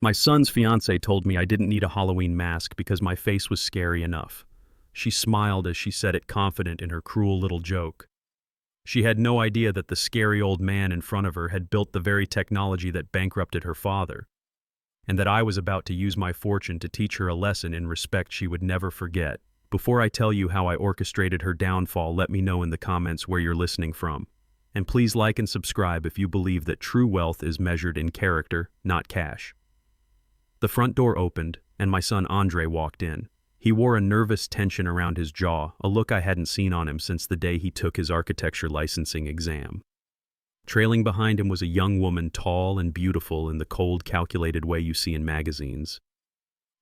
My son's fiancée told me I didn't need a Halloween mask because my face was scary enough. She smiled as she said it, confident in her cruel little joke. She had no idea that the scary old man in front of her had built the very technology that bankrupted her father, and that I was about to use my fortune to teach her a lesson in respect she would never forget. Before I tell you how I orchestrated her downfall, let me know in the comments where you're listening from. And please like and subscribe if you believe that true wealth is measured in character, not cash. The front door opened, and my son Andre walked in. He wore a nervous tension around his jaw, a look I hadn't seen on him since the day he took his architecture licensing exam. Trailing behind him was a young woman, tall and beautiful in the cold, calculated way you see in magazines.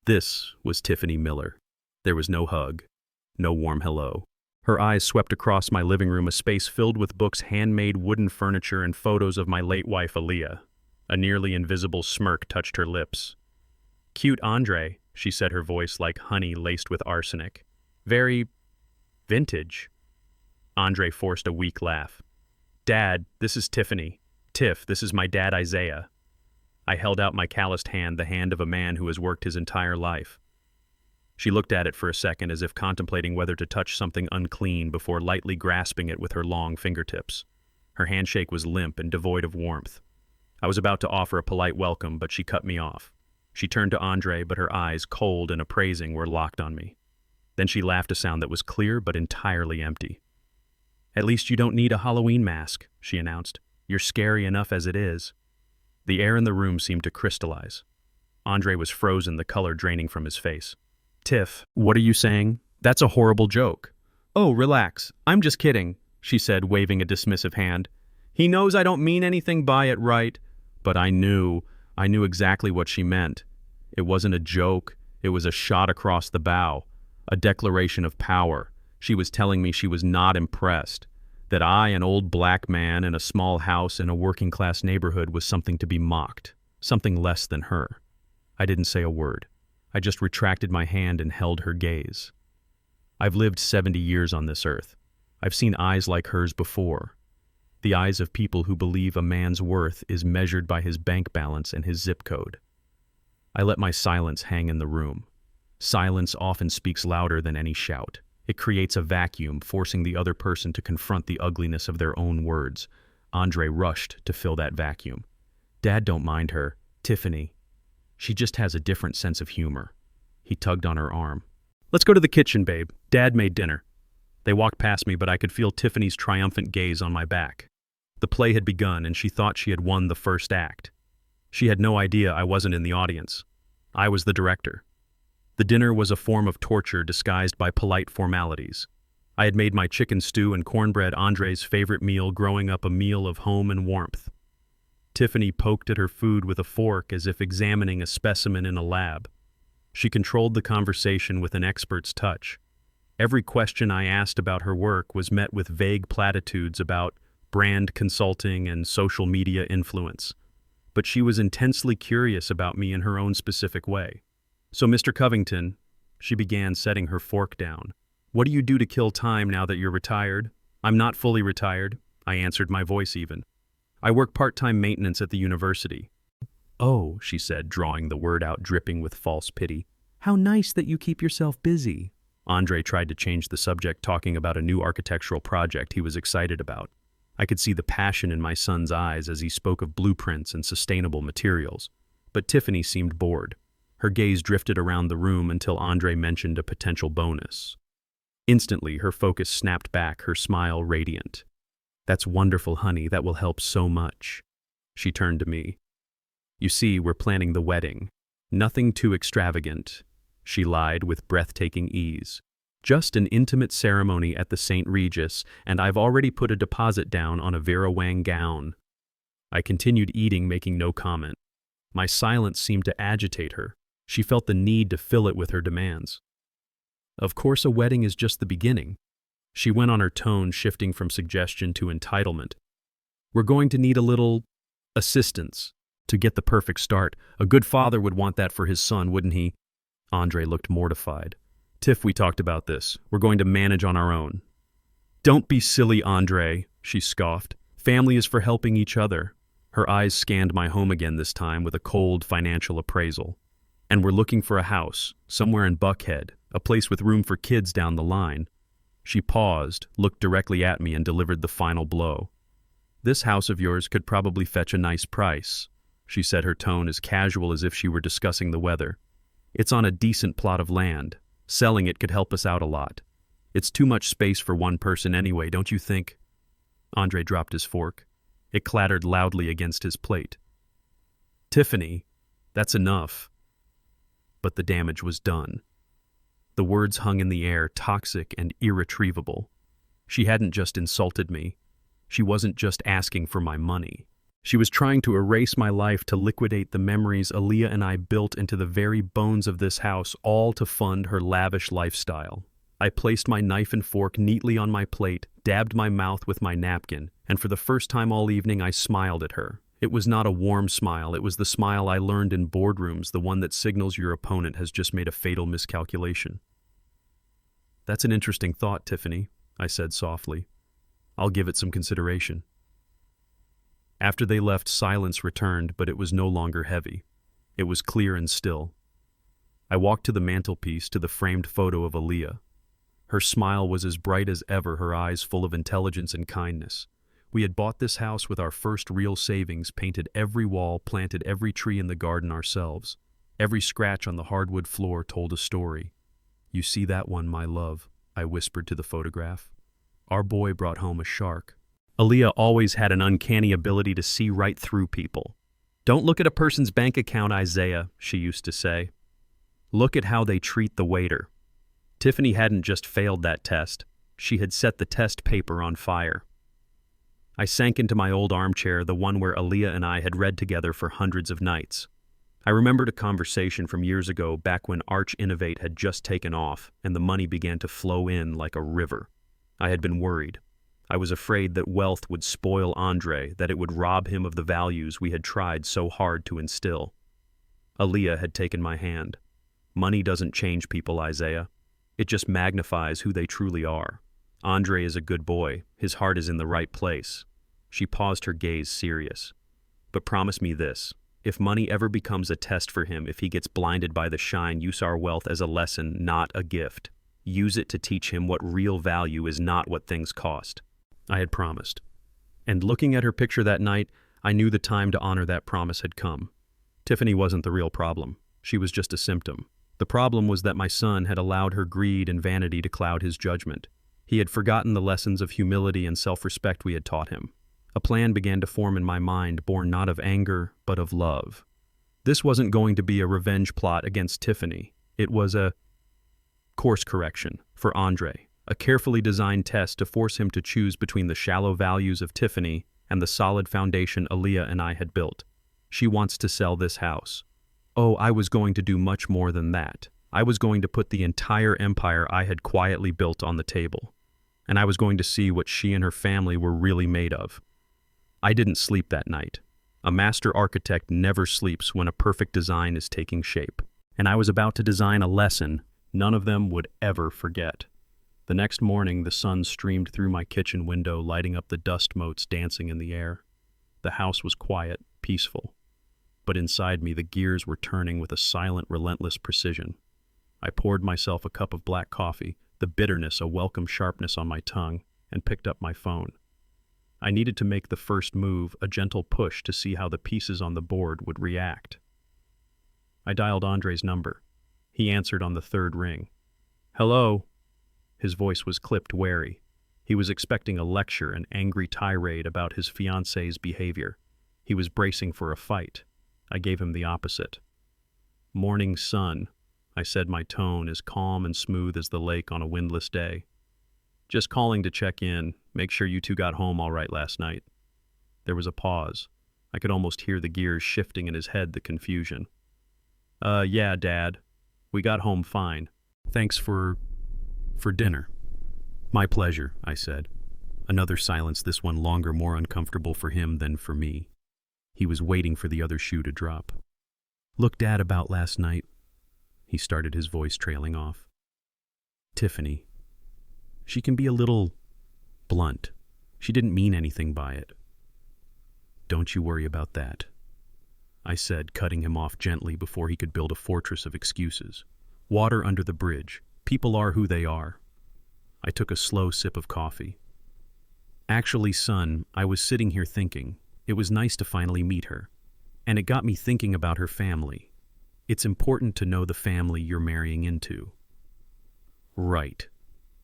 This was Tiffany Miller. There was no hug, no warm hello. Her eyes swept across my living room, a space filled with books, handmade wooden furniture, and photos of my late wife, Aaliyah. A nearly invisible smirk touched her lips. "Cute Andre," she said, her voice like honey laced with arsenic. "Very vintage." Andre forced a weak laugh. "Dad, this is Tiffany. Tiff, this is my dad, Isaiah." I held out my calloused hand, the hand of a man who has worked his entire life. She looked at it for a second, as if contemplating whether to touch something unclean before lightly grasping it with her long fingertips. Her handshake was limp and devoid of warmth. I was about to offer a polite welcome, but she cut me off. She turned to Andre, but her eyes, cold and appraising, were locked on me. Then she laughed, a sound that was clear but entirely empty. "At least you don't need a Halloween mask," she announced. "You're scary enough as it is." The air in the room seemed to crystallize. Andre was frozen, the color draining from his face. "Tiff, what are you saying? That's a horrible joke." "Oh, relax. I'm just kidding," she said, waving a dismissive hand. "He knows I don't mean anything by it, right?" But I knew exactly what she meant. It wasn't a joke. It was a shot across the bow, a declaration of power. She was telling me she was not impressed, that I, an old black man in a small house in a working-class neighborhood, was something to be mocked, something less than her. I didn't say a word. I just retracted my hand and held her gaze. I've lived 70 years on this earth. I've seen eyes like hers before. The eyes of people who believe a man's worth is measured by his bank balance and his zip code. I let my silence hang in the room. Silence often speaks louder than any shout. It creates a vacuum, forcing the other person to confront the ugliness of their own words. Andre rushed to fill that vacuum. "Dad, don't mind her. Tiffany. She just has a different sense of humor." He tugged on her arm. "Let's go to the kitchen, babe. Dad made dinner." They walked past me, but I could feel Tiffany's triumphant gaze on my back. The play had begun, and she thought she had won the first act. She had no idea I wasn't in the audience. I was the director. The dinner was a form of torture disguised by polite formalities. I had made my chicken stew and cornbread, Andre's favorite meal growing up, a meal of home and warmth. Tiffany poked at her food with a fork as if examining a specimen in a lab. She controlled the conversation with an expert's touch. Every question I asked about her work was met with vague platitudes about brand consulting and social media influence. But she was intensely curious about me in her own specific way. "So, Mr. Covington," she began, setting her fork down, "what do you do to kill time now that you're retired?" "I'm not fully retired," I answered, my voice even. "I work part-time maintenance at the university." "Oh," she said, drawing the word out, dripping with false pity. "How nice that you keep yourself busy." Andre tried to change the subject, talking about a new architectural project he was excited about. I could see the passion in my son's eyes as he spoke of blueprints and sustainable materials. But Tiffany seemed bored. Her gaze drifted around the room until Andre mentioned a potential bonus. Instantly, her focus snapped back, her smile radiant. "That's wonderful, honey. That will help so much." She turned to me. "You see, we're planning the wedding. Nothing too extravagant," she lied with breathtaking ease. "Just an intimate ceremony at the St. Regis, and I've already put a deposit down on a Vera Wang gown." I continued eating, making no comment. My silence seemed to agitate her. She felt the need to fill it with her demands. "Of course, a wedding is just the beginning." She went on, her tone shifting from suggestion to entitlement. "We're going to need a little assistance to get the perfect start. A good father would want that for his son, wouldn't he?" Andre looked mortified. "Tiff, we talked about this. We're going to manage on our own." "Don't be silly, Andre," she scoffed. "Family is for helping each other." Her eyes scanned my home again this time with a cold financial appraisal. And we're looking for a house, somewhere in Buckhead, a place with room for kids down the line. She paused, looked directly at me, and delivered the final blow. This house of yours could probably fetch a nice price, she said, her tone as casual as if she were discussing the weather. It's on a decent plot of land. Selling it could help us out a lot. It's too much space for one person anyway, don't you think? Andre dropped his fork. It clattered loudly against his plate. Tiffany, that's enough. But the damage was done. The words hung in the air, toxic and irretrievable. She hadn't just insulted me. She wasn't just asking for my money. She was trying to erase my life, to liquidate the memories Aaliyah and I built into the very bones of this house, all to fund her lavish lifestyle. I placed my knife and fork neatly on my plate, dabbed my mouth with my napkin, and for the first time all evening I smiled at her. It was not a warm smile, it was the smile I learned in boardrooms, the one that signals your opponent has just made a fatal miscalculation. That's an interesting thought, Tiffany, I said softly. I'll give it some consideration. After they left, silence returned, but it was no longer heavy. It was clear and still. I walked to the mantelpiece, to the framed photo of Aaliyah. Her smile was as bright as ever, her eyes full of intelligence and kindness. We had bought this house with our first real savings, painted every wall, planted every tree in the garden ourselves. Every scratch on the hardwood floor told a story. You see that one, my love, I whispered to the photograph. Our boy brought home a shark. Aaliyah always had an uncanny ability to see right through people. Don't look at a person's bank account, Isaiah, she used to say. Look at how they treat the waiter. Tiffany hadn't just failed that test. She had set the test paper on fire. I sank into my old armchair, the one where Aaliyah and I had read together for hundreds of nights. I remembered a conversation from years ago, back when Arch Innovate had just taken off and the money began to flow in like a river. I had been worried. I was afraid that wealth would spoil Andre, that it would rob him of the values we had tried so hard to instill. Aaliyah had taken my hand. Money doesn't change people, Isaiah. It just magnifies who they truly are. Andre is a good boy. His heart is in the right place. She paused, her gaze serious. But promise me this. If money ever becomes a test for him, if he gets blinded by the shine, use our wealth as a lesson, not a gift. Use it to teach him what real value is, not what things cost. I had promised. And looking at her picture that night, I knew the time to honor that promise had come. Tiffany wasn't the real problem. She was just a symptom. The problem was that my son had allowed her greed and vanity to cloud his judgment. He had forgotten the lessons of humility and self-respect we had taught him. A plan began to form in my mind, born not of anger, but of love. This wasn't going to be a revenge plot against Tiffany. It was a course correction for Andre. A carefully designed test to force him to choose between the shallow values of Tiffany and the solid foundation Aaliyah and I had built. She wants to sell this house. Oh, I was going to do much more than that. I was going to put the entire empire I had quietly built on the table. And I was going to see what she and her family were really made of. I didn't sleep that night. A master architect never sleeps when a perfect design is taking shape. And I was about to design a lesson none of them would ever forget. The next morning, the sun streamed through my kitchen window, lighting up the dust motes dancing in the air. The house was quiet, peaceful. But inside me, the gears were turning with a silent, relentless precision. I poured myself a cup of black coffee, the bitterness a welcome sharpness on my tongue, and picked up my phone. I needed to make the first move, a gentle push to see how the pieces on the board would react. I dialed Andre's number. He answered on the third ring. Hello? His voice was clipped, wary. He was expecting a lecture, an angry tirade about his fiancée's behavior. He was bracing for a fight. I gave him the opposite. Morning sun, I said, my tone as calm and smooth as the lake on a windless day. Just calling to check in, make sure you two got home all right last night. There was a pause. I could almost hear the gears shifting in his head, the confusion. Yeah, Dad. We got home fine. Thanks for dinner. My pleasure, I said. Another silence, this one longer, more uncomfortable for him than for me. He was waiting for the other shoe to drop. Look, Dad, about last night. He started, his voice trailing off. Tiffany. She can be a little blunt. She didn't mean anything by it. Don't you worry about that, I said, cutting him off gently before he could build a fortress of excuses. Water under the bridge. People are who they are. I took a slow sip of coffee. Actually, son, I was sitting here thinking, it was nice to finally meet her. And it got me thinking about her family. It's important to know the family you're marrying into. Right,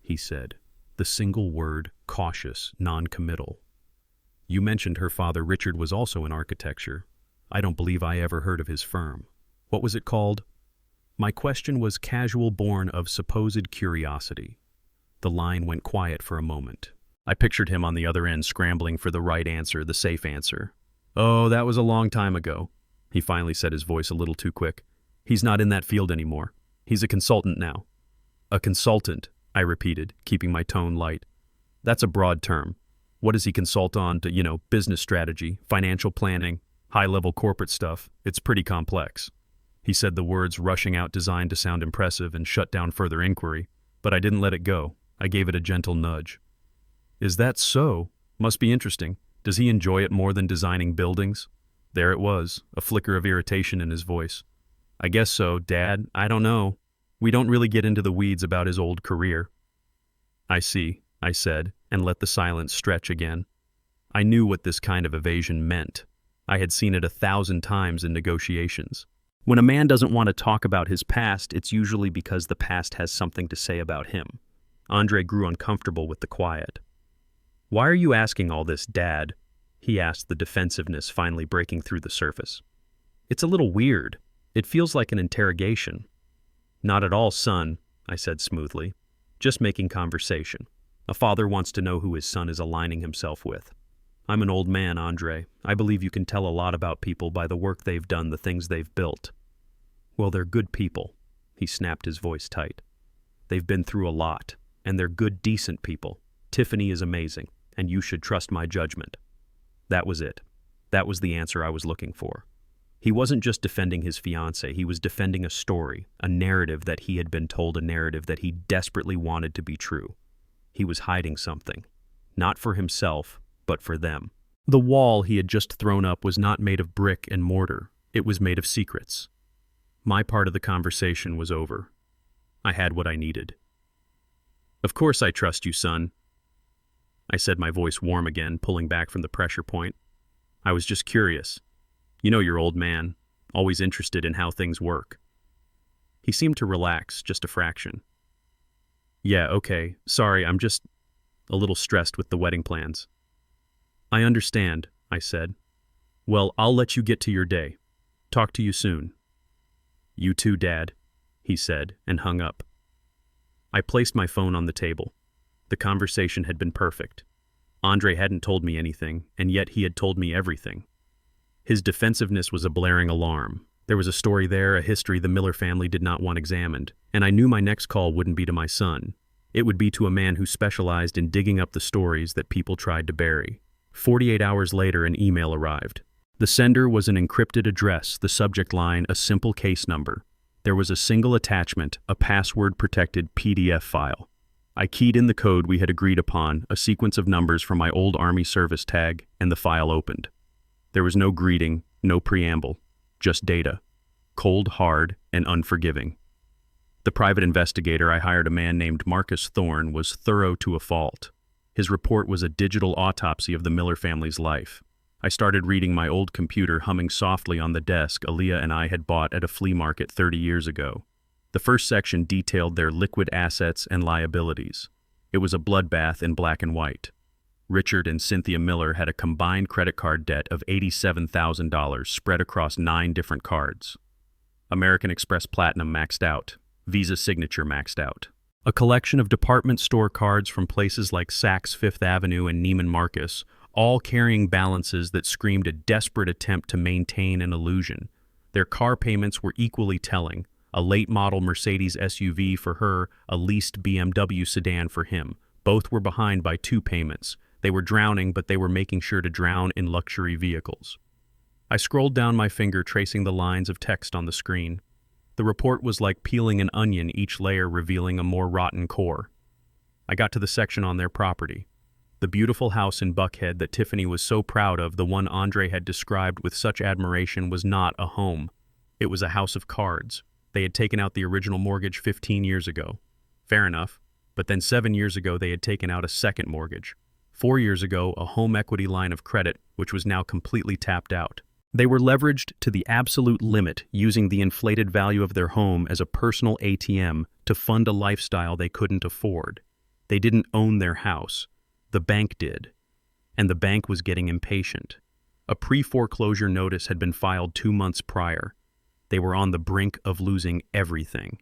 he said, the single word, cautious, non-committal. You mentioned her father Richard was also in architecture. I don't believe I ever heard of his firm. What was it called? My question was casual, born of supposed curiosity. The line went quiet for a moment. I pictured him on the other end scrambling for the right answer, the safe answer. Oh, that was a long time ago. He finally said, his voice a little too quick. He's not in that field anymore. He's a consultant now. A consultant, I repeated, keeping my tone light. That's a broad term. What does he consult on to, business strategy, financial planning, high-level corporate stuff? It's pretty complex. He said the words rushing out, designed to sound impressive, and shut down further inquiry, but I didn't let it go. I gave it a gentle nudge. Is that so? Must be interesting. Does he enjoy it more than designing buildings? There it was, a flicker of irritation in his voice. I guess so, Dad. I don't know. We don't really get into the weeds about his old career. I see, I said, and let the silence stretch again. I knew what this kind of evasion meant. I had seen it 1,000 times in negotiations. When a man doesn't want to talk about his past, it's usually because the past has something to say about him. Andre grew uncomfortable with the quiet. Why are you asking all this, Dad? He asked, the defensiveness finally breaking through the surface. It's a little weird. It feels like an interrogation. Not at all, son, I said smoothly. Just making conversation. A father wants to know who his son is aligning himself with. I'm an old man, Andre. I believe you can tell a lot about people by the work they've done, the things they've built. Well, they're good people. He snapped, his voice tight. They've been through a lot, and they're good, decent people. Tiffany is amazing, and you should trust my judgment. That was it. That was the answer I was looking for. He wasn't just defending his fiancée, he was defending a story, a narrative that he had been told, a narrative that he desperately wanted to be true. He was hiding something. Not for himself, but for them. The wall he had just thrown up was not made of brick and mortar. It was made of secrets. My part of the conversation was over. I had what I needed. Of course I trust you, son. I said, my voice warm again, pulling back from the pressure point. I was just curious. You know your old man, always interested in how things work. He seemed to relax just a fraction. Yeah, okay, sorry, I'm just a little stressed with the wedding plans. I understand, I said. Well, I'll let you get to your day. Talk to you soon. You too, Dad, he said, and hung up. I placed my phone on the table. The conversation had been perfect. Andre hadn't told me anything, and yet he had told me everything. His defensiveness was a blaring alarm. There was a story there, a history the Miller family did not want examined, and I knew my next call wouldn't be to my son. It would be to a man who specialized in digging up the stories that people tried to bury. 48 hours later, an email arrived. The sender was an encrypted address, the subject line a simple case number. There was a single attachment, a password-protected PDF file. I keyed in the code we had agreed upon, a sequence of numbers from my old Army service tag, and the file opened. There was no greeting, no preamble, just data. Cold, hard, and unforgiving. The private investigator I hired, a man named Marcus Thorne, was thorough to a fault. His report was a digital autopsy of the Miller family's life. I started reading my old computer humming softly on the desk Aaliyah and I had bought at a flea market 30 years ago. The first section detailed their liquid assets and liabilities. It was a bloodbath in black and white. Richard and Cynthia Miller had a combined credit card debt of $87,000 spread across 9 different cards. American Express Platinum maxed out. Visa Signature maxed out. A collection of department store cards from places like Saks Fifth Avenue and Neiman Marcus, all carrying balances that screamed a desperate attempt to maintain an illusion. Their car payments were equally telling. A late-model Mercedes SUV for her, a leased BMW sedan for him. Both were behind by 2 payments. They were drowning, but they were making sure to drown in luxury vehicles. I scrolled down my finger, tracing the lines of text on the screen. The report was like peeling an onion, each layer revealing a more rotten core. I got to the section on their property. The beautiful house in Buckhead that Tiffany was so proud of, the one Andre had described with such admiration, was not a home. It was a house of cards. They had taken out the original mortgage 15 years ago. Fair enough. But then 7 years ago, they had taken out a second mortgage. 4 years ago, a home equity line of credit, which was now completely tapped out. They were leveraged to the absolute limit, using the inflated value of their home as a personal ATM to fund a lifestyle they couldn't afford. They didn't own their house. The bank did. And the bank was getting impatient. A pre-foreclosure notice had been filed 2 months prior. They were on the brink of losing everything.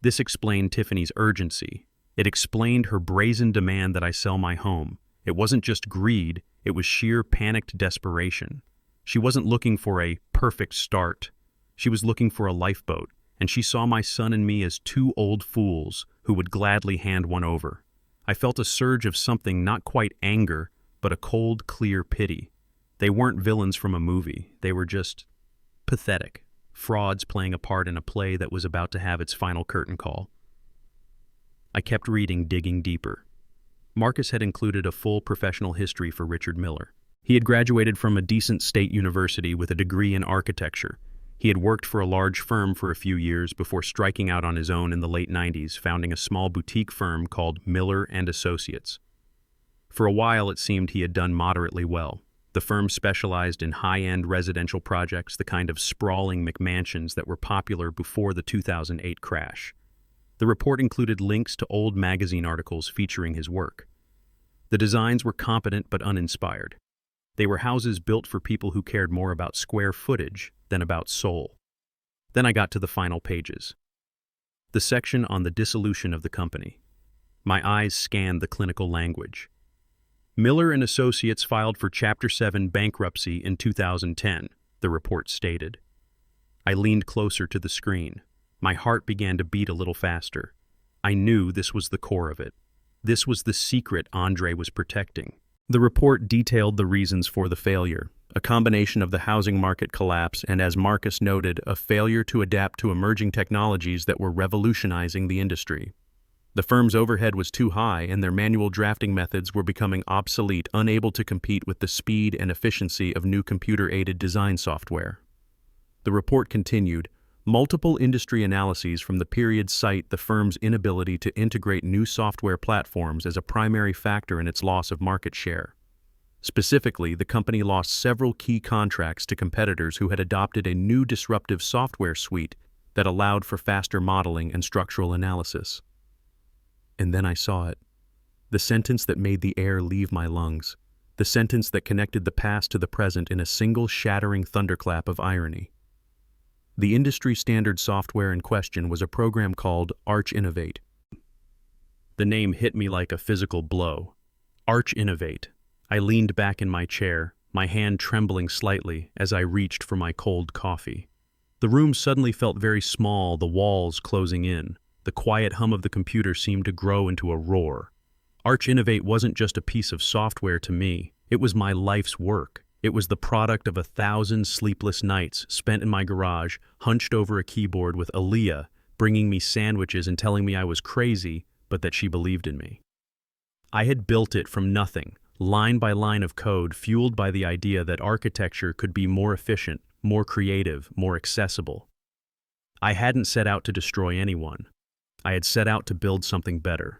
This explained Tiffany's urgency. It explained her brazen demand that I sell my home. It wasn't just greed, it was sheer panicked desperation. She wasn't looking for a perfect start. She was looking for a lifeboat, and she saw my son and me as two old fools who would gladly hand one over. I felt a surge of something, not quite anger, but a cold, clear pity. They weren't villains from a movie. They were just pathetic. Frauds playing a part in a play that was about to have its final curtain call. I kept reading, digging deeper. Marcus had included a full professional history for Richard Miller. He had graduated from a decent state university with a degree in architecture. He had worked for a large firm for a few years before striking out on his own in the late 90s, founding a small boutique firm called Miller and Associates. For a while, it seemed he had done moderately well. The firm specialized in high-end residential projects, the kind of sprawling McMansions that were popular before the 2008 crash. The report included links to old magazine articles featuring his work. The designs were competent but uninspired. They were houses built for people who cared more about square footage than about soul. Then I got to the final pages. The section on the dissolution of the company. My eyes scanned the clinical language. Miller and Associates filed for Chapter 7 bankruptcy in 2010, the report stated. I leaned closer to the screen. My heart began to beat a little faster. I knew this was the core of it. This was the secret Andre was protecting. The report detailed the reasons for the failure, a combination of the housing market collapse and, as Marcus noted, a failure to adapt to emerging technologies that were revolutionizing the industry. The firm's overhead was too high, and their manual drafting methods were becoming obsolete, unable to compete with the speed and efficiency of new computer-aided design software. The report continued, multiple industry analyses from the period cite the firm's inability to integrate new software platforms as a primary factor in its loss of market share. Specifically, the company lost several key contracts to competitors who had adopted a new disruptive software suite that allowed for faster modeling and structural analysis. And then I saw it. The sentence that made the air leave my lungs. The sentence that connected the past to the present in a single shattering thunderclap of irony. The industry standard software in question was a program called Arch-Innovate. The name hit me like a physical blow. Arch-Innovate. I leaned back in my chair, my hand trembling slightly as I reached for my cold coffee. The room suddenly felt very small, the walls closing in. The quiet hum of the computer seemed to grow into a roar. Arch-Innovate wasn't just a piece of software to me. It was my life's work. It was the product of 1,000 sleepless nights spent in my garage, hunched over a keyboard with Aaliyah, bringing me sandwiches and telling me I was crazy, but that she believed in me. I had built it from nothing, line by line of code, fueled by the idea that architecture could be more efficient, more creative, more accessible. I hadn't set out to destroy anyone. I had set out to build something better.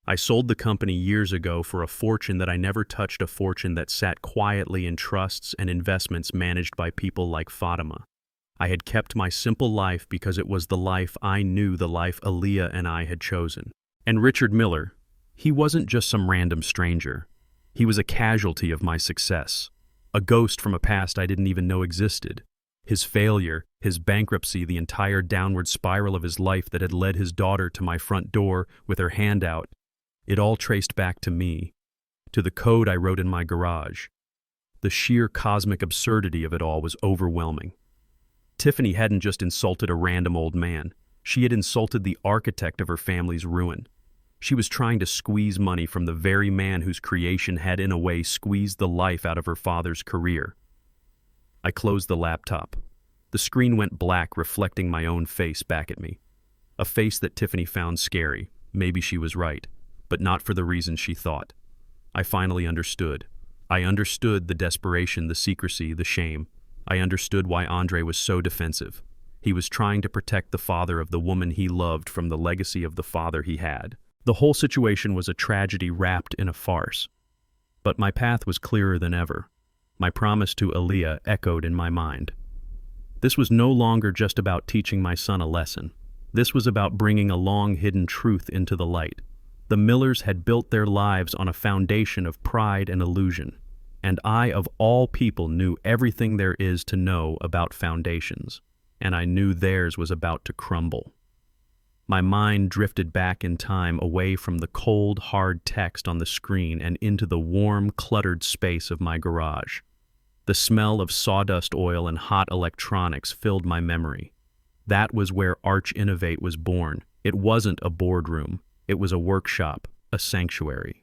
I sold the company years ago for a fortune that I never touched, a fortune that sat quietly in trusts and investments managed by people like Fatima. I had kept my simple life because it was the life I knew, the life Aaliyah and I had chosen. And Richard Miller, he wasn't just some random stranger. He was a casualty of my success, a ghost from a past I didn't even know existed. His failure, his bankruptcy, the entire downward spiral of his life that had led his daughter to my front door with her hand out, it all traced back to me, to the code I wrote in my garage. The sheer cosmic absurdity of it all was overwhelming. Tiffany hadn't just insulted a random old man. She had insulted the architect of her family's ruin. She was trying to squeeze money from the very man whose creation had, in a way, squeezed the life out of her father's career. I closed the laptop. The screen went black, reflecting my own face back at me. A face that Tiffany found scary. Maybe she was right, but not for the reason she thought. I finally understood. I understood the desperation, the secrecy, the shame. I understood why Andre was so defensive. He was trying to protect the father of the woman he loved from the legacy of the father he had. The whole situation was a tragedy wrapped in a farce. But my path was clearer than ever. My promise to Aaliyah echoed in my mind. This was no longer just about teaching my son a lesson. This was about bringing a long-hidden truth into the light. The Millers had built their lives on a foundation of pride and illusion, and I, of all people, knew everything there is to know about foundations, and I knew theirs was about to crumble. My mind drifted back in time, away from the cold, hard text on the screen and into the warm, cluttered space of my garage. The smell of sawdust oil and hot electronics filled my memory. That was where Humiliate was born. It wasn't a boardroom. It was a workshop, a sanctuary.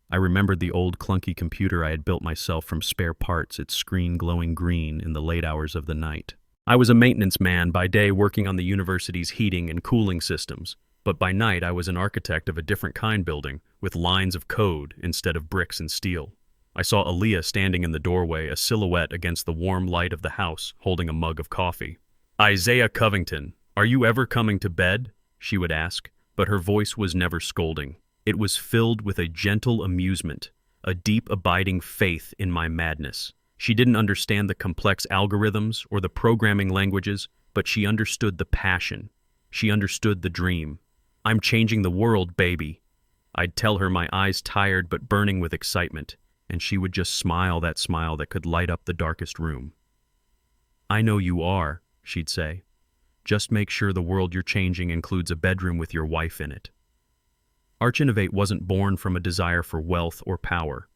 I remembered the old clunky computer I had built myself from spare parts, its screen glowing green in the late hours of the night. I was a maintenance man by day, working on the university's heating and cooling systems, but by night I was an architect of a different kind building, with lines of code instead of bricks and steel. I saw Aaliyah standing in the doorway, a silhouette against the warm light of the house, holding a mug of coffee. "Isaiah Covington, are you ever coming to bed?" she would ask, but her voice was never scolding. It was filled with a gentle amusement, a deep, abiding faith in my madness. She didn't understand the complex algorithms or the programming languages, but she understood the passion. She understood the dream. "I'm changing the world, baby." I'd tell her, my eyes tired but burning with excitement, and she would just smile, that smile that could light up the darkest room. "I know you are," she'd say. "Just make sure the world you're changing includes a bedroom with your wife in it." Humiliate wasn't born from a desire for wealth or power.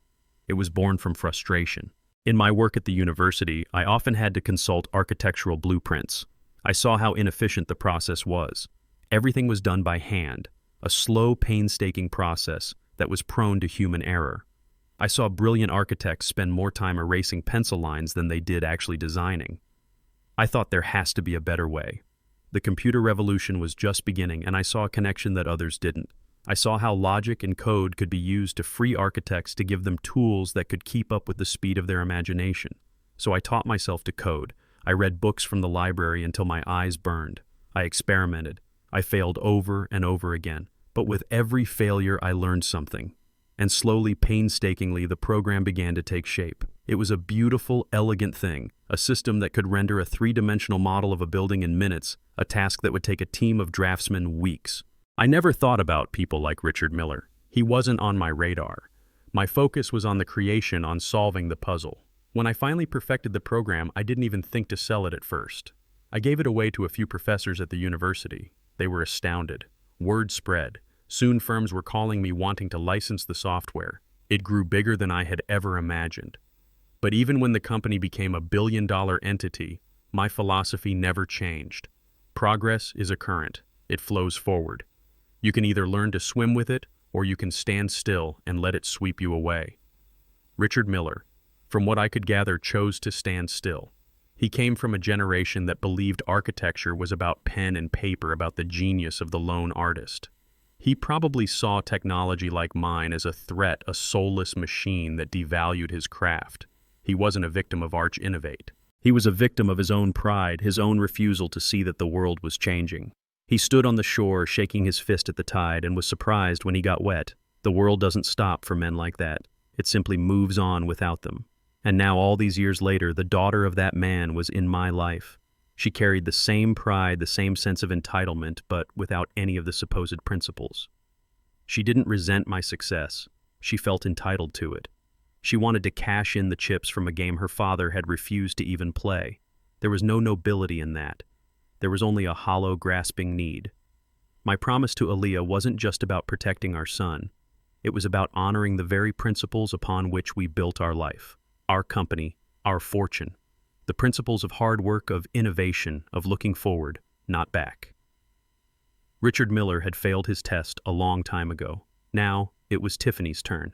It was born from frustration. In my work at the university, I often had to consult architectural blueprints. I saw how inefficient the process was. Everything was done by hand, a slow, painstaking process that was prone to human error. I saw brilliant architects spend more time erasing pencil lines than they did actually designing. I thought there has to be a better way. The computer revolution was just beginning, and I saw a connection that others didn't. I saw how logic and code could be used to free architects, to give them tools that could keep up with the speed of their imagination. So I taught myself to code. I read books from the library until my eyes burned. I experimented. I failed over and over again. But with every failure, I learned something. And slowly, painstakingly, the program began to take shape. It was a beautiful, elegant thing, a system that could render a three-dimensional model of a building in minutes, a task that would take a team of draftsmen weeks. I never thought about people like Richard Miller. He wasn't on my radar. My focus was on the creation, on solving the puzzle. When I finally perfected the program, I didn't even think to sell it at first. I gave it away to a few professors at the university. They were astounded. Word spread. Soon firms were calling me, wanting to license the software. It grew bigger than I had ever imagined. But even when the company became a billion-dollar entity, my philosophy never changed. Progress is a current. It flows forward. You can either learn to swim with it, or you can stand still and let it sweep you away. Richard Miller, from what I could gather, chose to stand still. He came from a generation that believed architecture was about pen and paper, about the genius of the lone artist. He probably saw technology like mine as a threat, a soulless machine that devalued his craft. He wasn't a victim of Humiliate. He was a victim of his own pride, his own refusal to see that the world was changing. He stood on the shore, shaking his fist at the tide, and was surprised when he got wet. The world doesn't stop for men like that. It simply moves on without them. And now, all these years later, the daughter of that man was in my life. She carried the same pride, the same sense of entitlement, but without any of the supposed principles. She didn't resent my success. She felt entitled to it. She wanted to cash in the chips from a game her father had refused to even play. There was no nobility in that. There was only a hollow, grasping need. My promise to Aaliyah wasn't just about protecting our son. It was about honoring the very principles upon which we built our life, our company, our fortune. The principles of hard work, of innovation, of looking forward, not back. Richard Miller had failed his test a long time ago. Now it was Tiffany's turn,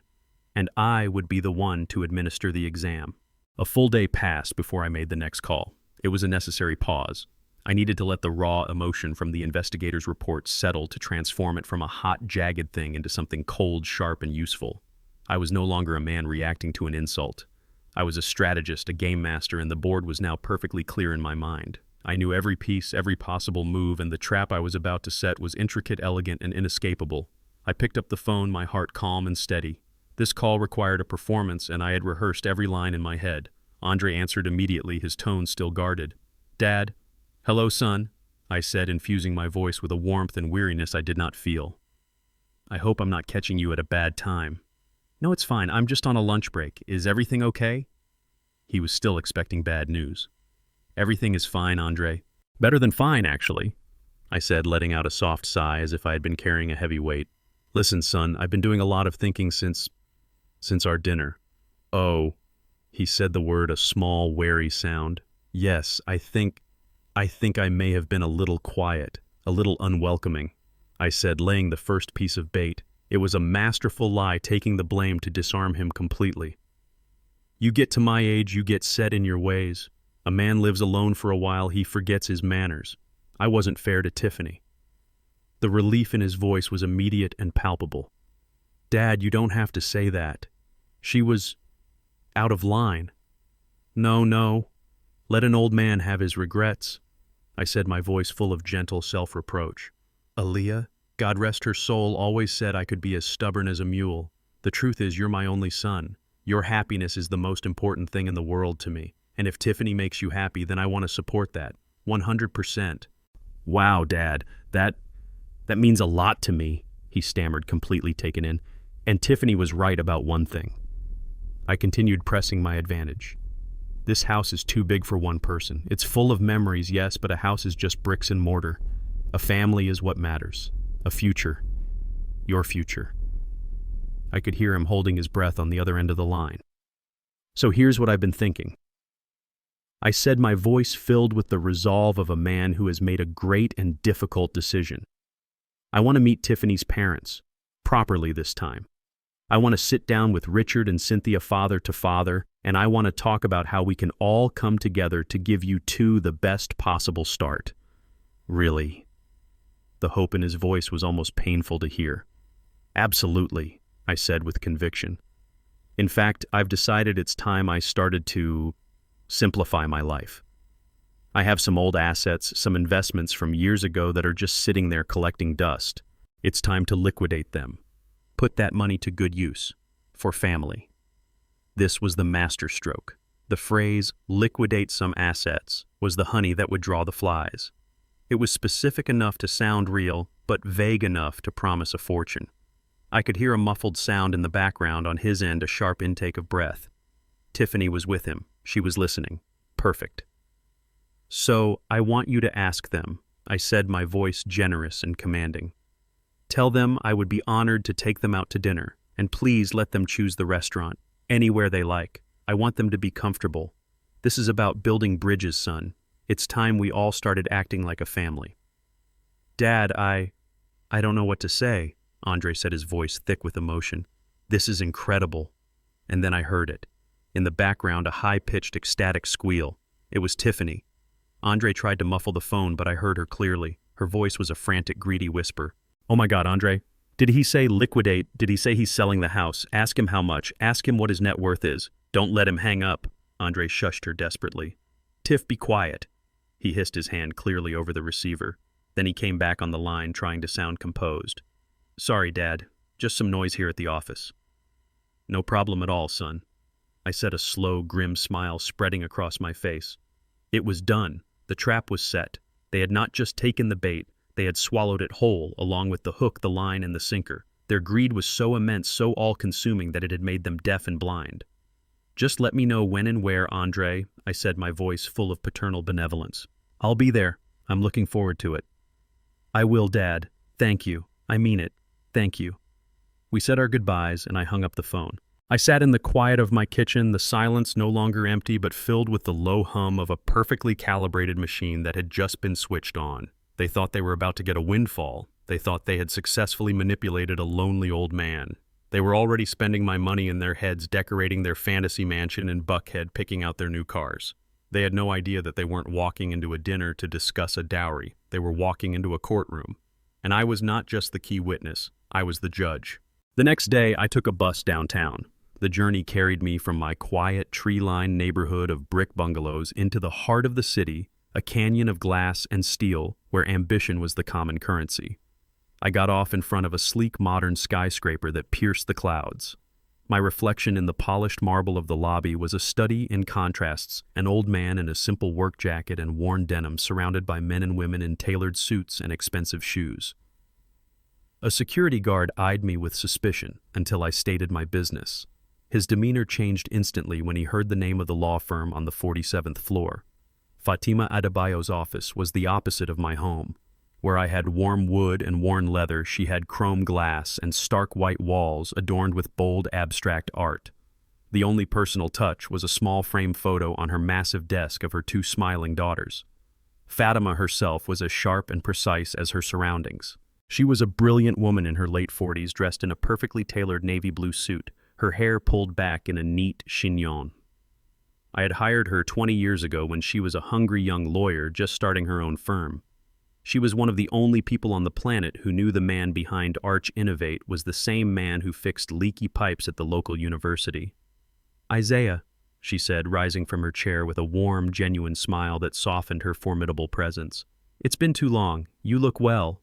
and I would be the one to administer the exam. A full day passed before I made the next call. It was a necessary pause. I needed to let the raw emotion from the investigator's report settle, to transform it from a hot, jagged thing into something cold, sharp, and useful. I was no longer a man reacting to an insult. I was a strategist, a game master, and the board was now perfectly clear in my mind. I knew every piece, every possible move, and the trap I was about to set was intricate, elegant, and inescapable. I picked up the phone, my heart calm and steady. This call required a performance, and I had rehearsed every line in my head. Andre answered immediately, his tone still guarded. "Dad." "Hello, son," I said, infusing my voice with a warmth and weariness I did not feel. "I hope I'm not catching you at a bad time." "No, it's fine. I'm just on a lunch break. Is everything okay?" He was still expecting bad news. "Everything is fine, Andre." "Better than fine, actually," I said, letting out a soft sigh as if I had been carrying a heavy weight. "Listen, son, I've been doing a lot of thinking since our dinner." "Oh," he said the word, a small, wary sound. "Yes, I think I may have been a little quiet, a little unwelcoming," I said, laying the first piece of bait. It was a masterful lie, taking the blame to disarm him completely. "You get to my age, you get set in your ways. A man lives alone for a while, he forgets his manners. I wasn't fair to Tiffany." The relief in his voice was immediate and palpable. "Dad, you don't have to say that. She was out of line." No. Let an old man have his regrets," I said, my voice full of gentle self-reproach. "Aaliyah, God rest her soul, always said I could be as stubborn as a mule. The truth is, you're my only son. Your happiness is the most important thing in the world to me. And if Tiffany makes you happy, then I want to support that. 100%. "Wow, Dad, that means a lot to me," he stammered, completely taken in. "And Tiffany was right about one thing." I continued pressing my advantage. "This house is too big for one person. It's full of memories, yes, but a house is just bricks and mortar. A family is what matters. A future. Your future." I could hear him holding his breath on the other end of the line. "So here's what I've been thinking," I said, my voice filled with the resolve of a man who has made a great and difficult decision. "I want to meet Tiffany's parents, properly this time. I want to sit down with Richard and Cynthia father to father, and I want to talk about how we can all come together to give you two the best possible start." "Really?" The hope in his voice was almost painful to hear. "Absolutely," I said with conviction. "In fact, I've decided it's time I started to simplify my life. I have some old assets, some investments from years ago that are just sitting there collecting dust. It's time to liquidate them. Put that money to good use. For family." This was the masterstroke. The phrase, "liquidate some assets," was the honey that would draw the flies. It was specific enough to sound real, but vague enough to promise a fortune. I could hear a muffled sound in the background, on his end a sharp intake of breath. Tiffany was with him. She was listening. Perfect. "So, I want you to ask them," I said, my voice generous and commanding. "Tell them I would be honored to take them out to dinner, and please let them choose the restaurant, anywhere they like. I want them to be comfortable. This is about building bridges, son. It's time we all started acting like a family." "Dad, I don't know what to say," Andre said, his voice thick with emotion. "This is incredible." And then I heard it. In the background, a high-pitched, ecstatic squeal. It was Tiffany. Andre tried to muffle the phone, but I heard her clearly. Her voice was a frantic, greedy whisper. "Oh my God, Andre. Did he say liquidate? Did he say he's selling the house? Ask him how much. Ask him what his net worth is. Don't let him hang up." Andre shushed her desperately. "Tiff, be quiet." He hissed his hand clearly over the receiver. Then he came back on the line, trying to sound composed. "Sorry, Dad. Just some noise here at the office." "No problem at all, son." I said, a slow, grim smile spreading across my face. It was done. The trap was set. They had not just taken the bait, they had swallowed it whole, along with the hook, the line, and the sinker. Their greed was so immense, so all-consuming, that it had made them deaf and blind. "Just let me know when and where, Andre," I said, my voice full of paternal benevolence. "I'll be there. I'm looking forward to it." "I will, Dad. Thank you. I mean it. Thank you." We said our goodbyes, and I hung up the phone. I sat in the quiet of my kitchen, the silence no longer empty but filled with the low hum of a perfectly calibrated machine that had just been switched on. They thought they were about to get a windfall. They thought they had successfully manipulated a lonely old man. They were already spending my money in their heads, decorating their fantasy mansion in Buckhead, picking out their new cars. They had no idea that they weren't walking into a dinner to discuss a dowry. They were walking into a courtroom. And I was not just the key witness. I was the judge. The next day, I took a bus downtown. The journey carried me from my quiet, tree-lined neighborhood of brick bungalows into the heart of the city, a canyon of glass and steel where ambition was the common currency. I got off in front of a sleek modern skyscraper that pierced the clouds. My reflection in the polished marble of the lobby was a study in contrasts, an old man in a simple work jacket and worn denim surrounded by men and women in tailored suits and expensive shoes. A security guard eyed me with suspicion until I stated my business. His demeanor changed instantly when he heard the name of the law firm on the 47th floor. Fatima Adebayo's office was the opposite of my home. Where I had warm wood and worn leather, she had chrome glass and stark white walls adorned with bold abstract art. The only personal touch was a small frame photo on her massive desk of her two smiling daughters. Fatima herself was as sharp and precise as her surroundings. She was a brilliant woman in her late 40s, dressed in a perfectly tailored navy blue suit, her hair pulled back in a neat chignon. I had hired her 20 years ago when she was a hungry young lawyer just starting her own firm. She was one of the only people on the planet who knew the man behind Arch Innovate was the same man who fixed leaky pipes at the local university. "Isaiah," she said, rising from her chair with a warm, genuine smile that softened her formidable presence. "It's been too long. You look well."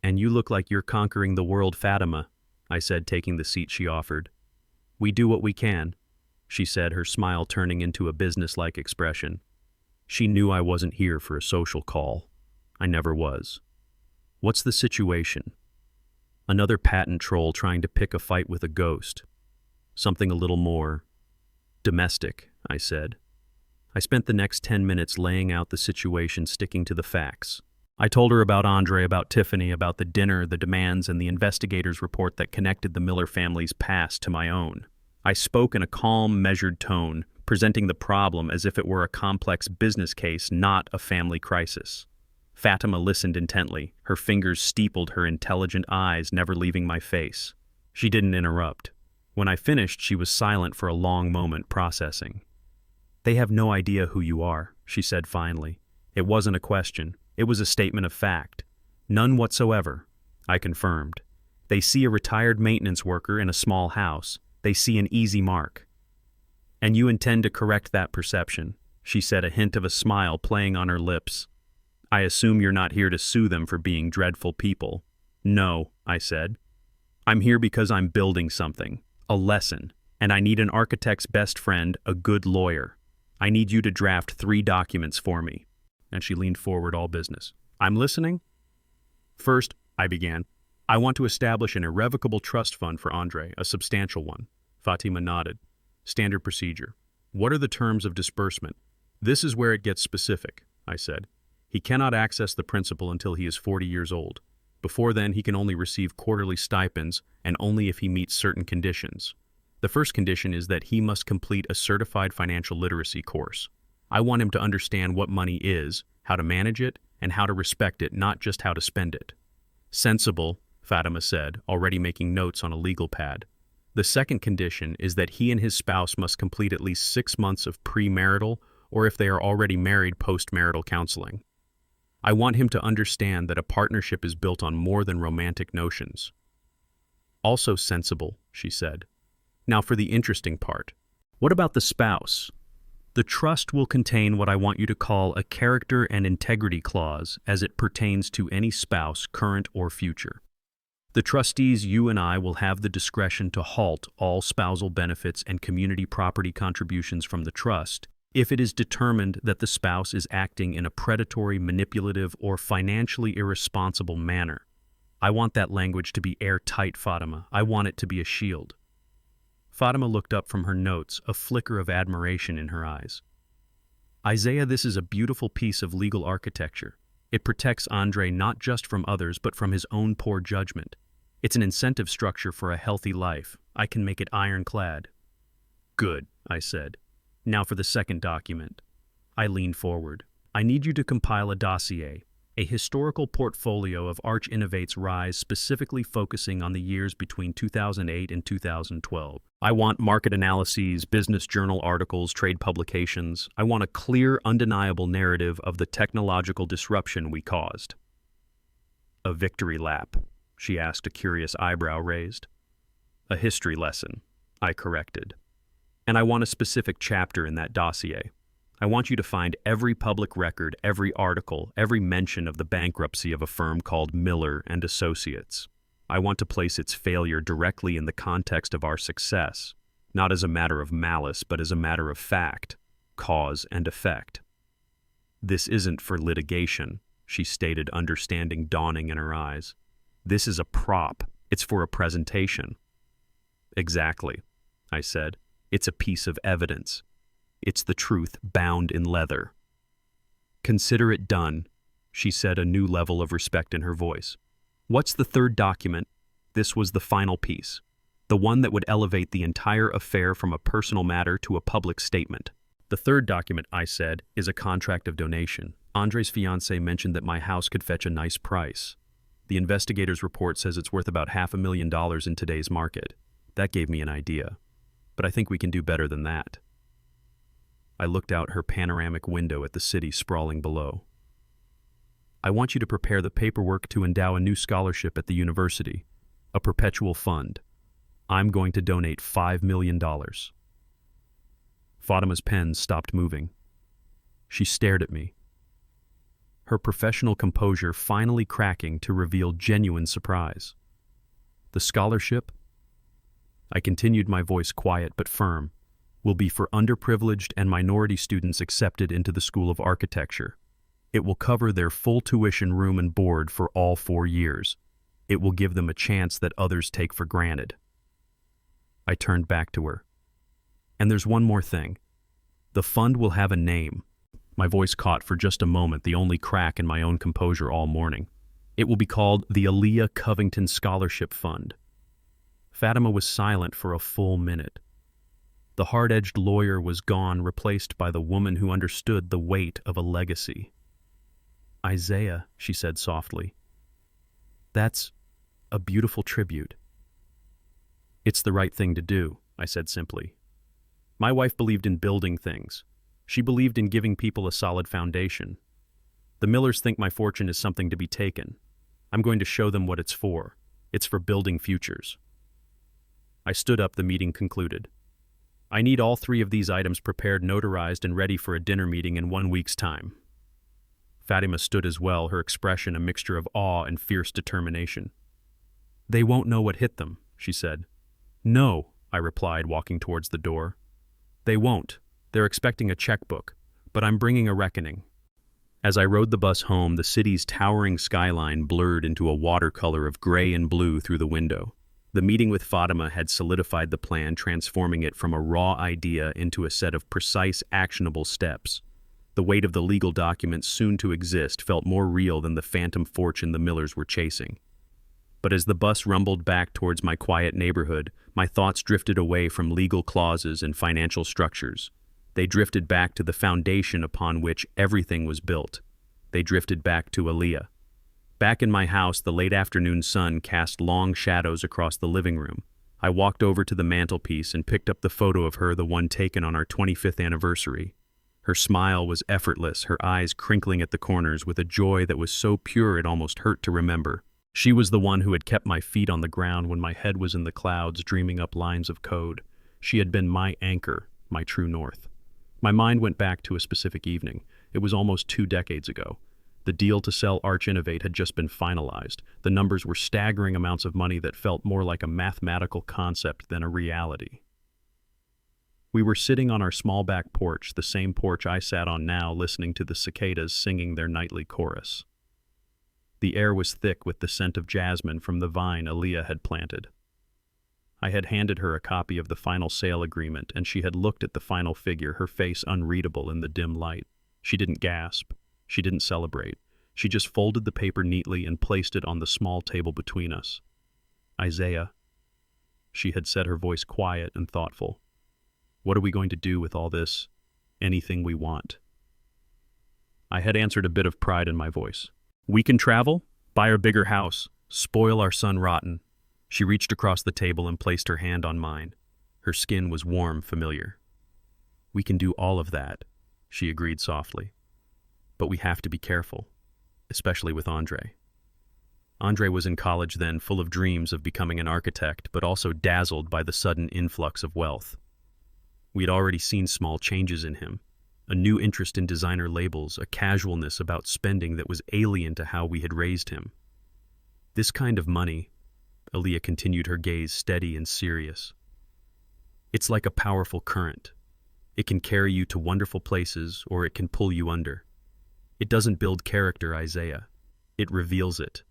"And you look like you're conquering the world, Fatima," I said, taking the seat she offered. "We do what we can," she said, her smile turning into a businesslike expression. She knew I wasn't here for a social call. I never was. "What's the situation?" "Another patent troll trying to pick a fight with a ghost. Something a little more domestic," I said. I spent the next 10 minutes laying out the situation, sticking to the facts. I told her about Andre, about Tiffany, about the dinner, the demands, and the investigator's report that connected the Miller family's past to my own. I spoke in a calm, measured tone, presenting the problem as if it were a complex business case, not a family crisis. Fatima listened intently, her fingers steepled, her intelligent eyes never leaving my face. She didn't interrupt. When I finished, she was silent for a long moment, processing. "They have no idea who you are," she said finally. It wasn't a question. It was a statement of fact. "None whatsoever," I confirmed. "They see a retired maintenance worker in a small house. They see an easy mark." "And you intend to correct that perception," she said, a hint of a smile playing on her lips. "I assume you're not here to sue them for being dreadful people." "No," I said. "I'm here because I'm building something, a lesson, and I need an architect's best friend, a good lawyer. I need you to draft 3 documents for me." And she leaned forward, all business. "I'm listening." "First," I began, "I want to establish an irrevocable trust fund for Andre, a substantial one." Fatima nodded. "Standard procedure. What are the terms of disbursement?" "This is where it gets specific," I said. "He cannot access the principal until he is 40 years old. Before then, he can only receive quarterly stipends, and only if he meets certain conditions. The first condition is that he must complete a certified financial literacy course. I want him to understand what money is, how to manage it, and how to respect it, not just how to spend it." "Sensible," Fatima said, already making notes on a legal pad. "The second condition is that he and his spouse must complete at least 6 months of premarital, or if they are already married, postmarital counseling. I want him to understand that a partnership is built on more than romantic notions." "Also sensible," she said. "Now for the interesting part. What about the spouse? The trust will contain what I want you to call a character and integrity clause as it pertains to any spouse, current or future. The trustees, you and I, will have the discretion to halt all spousal benefits and community property contributions from the trust if it is determined that the spouse is acting in a predatory, manipulative, or financially irresponsible manner. I want that language to be airtight, Fatima. I want it to be a shield." Fatima looked up from her notes, a flicker of admiration in her eyes. "Isaiah, this is a beautiful piece of legal architecture. It protects Andre not just from others, but from his own poor judgment. It's an incentive structure for a healthy life. I can make it ironclad." "Good," I said. "Now for the second document." I leaned forward. "I need you to compile a dossier, a historical portfolio of Arch Innovate's rise, specifically focusing on the years between 2008 and 2012. I want market analyses, business journal articles, trade publications. I want a clear, undeniable narrative of the technological disruption we caused." "A victory lap?" she asked, a curious eyebrow raised. A history lesson, I corrected. And I want a specific chapter in that dossier. I want you to find every public record, every article, every mention of the bankruptcy of a firm called Miller and Associates. I want to place its failure directly in the context of our success, not as a matter of malice, but as a matter of fact, cause and effect. This isn't for litigation, she stated, understanding dawning in her eyes. This is a prop. It's for a presentation. Exactly, I said. It's a piece of evidence. It's the truth bound in leather. Consider it done, she said, a new level of respect in her voice. What's the third document? This was the final piece. The one that would elevate the entire affair from a personal matter to a public statement. The third document, I said, is a contract of donation. Andre's fiancée mentioned that my house could fetch a nice price. The investigator's report says it's worth about $500,000 in today's market. That gave me an idea. But I think we can do better than that. I looked out her panoramic window at the city sprawling below. I want you to prepare the paperwork to endow a new scholarship at the university, a perpetual fund. I'm going to donate $5 million. Fatima's pen stopped moving. She stared at me, her professional composure finally cracking to reveal genuine surprise. The scholarship, I continued, my voice quiet but firm, will be for underprivileged and minority students accepted into the School of Architecture. It will cover their full tuition, room and board for all 4 years. It will give them a chance that others take for granted. I turned back to her. And there's one more thing. The fund will have a name. My voice caught for just a moment, the only crack in my own composure all morning. It will be called the Aaliyah Covington Scholarship Fund. Fatima was silent for a full minute. The hard-edged lawyer was gone, replaced by the woman who understood the weight of a legacy. Isaiah, she said softly, that's a beautiful tribute. It's the right thing to do, I said simply. My wife believed in building things. She believed in giving people a solid foundation. The Millers think my fortune is something to be taken. I'm going to show them what it's for. It's for building futures. I stood up. The meeting concluded. I need all 3 of these items prepared, notarized, and ready for a dinner meeting in 1 week's time. Fatima stood as well, her expression a mixture of awe and fierce determination. They won't know what hit them, she said. No, I replied, walking towards the door. They won't. They're expecting a checkbook, but I'm bringing a reckoning. As I rode the bus home, the city's towering skyline blurred into a watercolor of gray and blue through the window. The meeting with Fatima had solidified the plan, transforming it from a raw idea into a set of precise, actionable steps. The weight of the legal documents soon to exist felt more real than the phantom fortune the Millers were chasing. But as the bus rumbled back towards my quiet neighborhood, my thoughts drifted away from legal clauses and financial structures. They drifted back to the foundation upon which everything was built. They drifted back to Aaliyah. Back in my house, the late afternoon sun cast long shadows across the living room. I walked over to the mantelpiece and picked up the photo of her, the one taken on our 25th anniversary. Her smile was effortless, her eyes crinkling at the corners with a joy that was so pure it almost hurt to remember. She was the one who had kept my feet on the ground when my head was in the clouds, dreaming up lines of code. She had been my anchor, my true north. My mind went back to a specific evening. It was almost 2 decades ago. The deal to sell Arch Innovate had just been finalized. The numbers were staggering amounts of money that felt more like a mathematical concept than a reality. We were sitting on our small back porch, the same porch I sat on now, listening to the cicadas singing their nightly chorus. The air was thick with the scent of jasmine from the vine Aaliyah had planted. I had handed her a copy of the final sale agreement, and she had looked at the final figure, her face unreadable in the dim light. She didn't gasp. She didn't celebrate. She just folded the paper neatly and placed it on the small table between us. Isaiah, she had said, her voice quiet and thoughtful. What are we going to do with all this? Anything we want. I had answered, a bit of pride in my voice. We can travel, buy a bigger house, spoil our son rotten. She reached across the table and placed her hand on mine. Her skin was warm, familiar. We can do all of that, she agreed softly. But we have to be careful, especially with Andre. Andre was in college then, full of dreams of becoming an architect, but also dazzled by the sudden influx of wealth. We had already seen small changes in him, a new interest in designer labels, a casualness about spending that was alien to how we had raised him. This kind of money, Aaliyah continued, her gaze steady and serious. It's like a powerful current. It can carry you to wonderful places, or it can pull you under. It doesn't build character, Isaiah. It reveals it.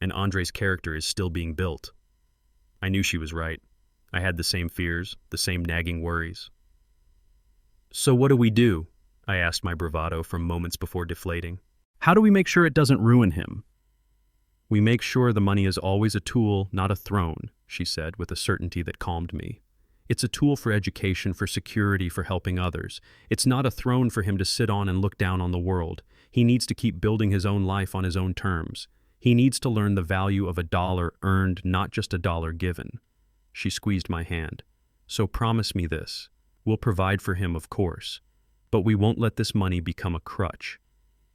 And Andre's character is still being built. I knew she was right. I had the same fears, the same nagging worries. So what do we do? I asked my bravado from moments before deflating. How do we make sure it doesn't ruin him? We make sure the money is always a tool, not a throne, she said with a certainty that calmed me. It's a tool for education, for security, for helping others. It's not a throne for him to sit on and look down on the world. He needs to keep building his own life on his own terms. He needs to learn the value of a dollar earned, not just a dollar given. She squeezed my hand. So promise me this. We'll provide for him, of course, but we won't let this money become a crutch.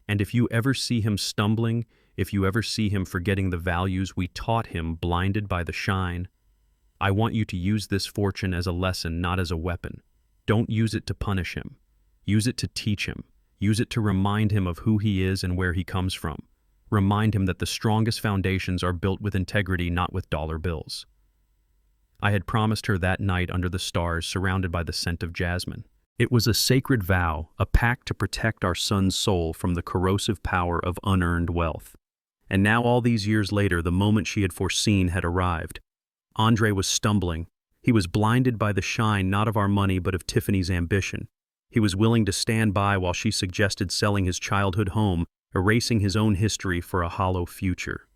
And if you ever see him stumbling, if you ever see him forgetting the values we taught him, blinded by the shine, I want you to use this fortune as a lesson, not as a weapon. Don't use it to punish him. Use it to teach him. Use it to remind him of who he is and where he comes from. Remind him that the strongest foundations are built with integrity, not with dollar bills. I had promised her that night under the stars, surrounded by the scent of jasmine. It was a sacred vow, a pact to protect our son's soul from the corrosive power of unearned wealth. And now, all these years later, the moment she had foreseen had arrived. Andre was stumbling. He was blinded by the shine not of our money but of Tiffany's ambition. He was willing to stand by while she suggested selling his childhood home, erasing his own history for a hollow future.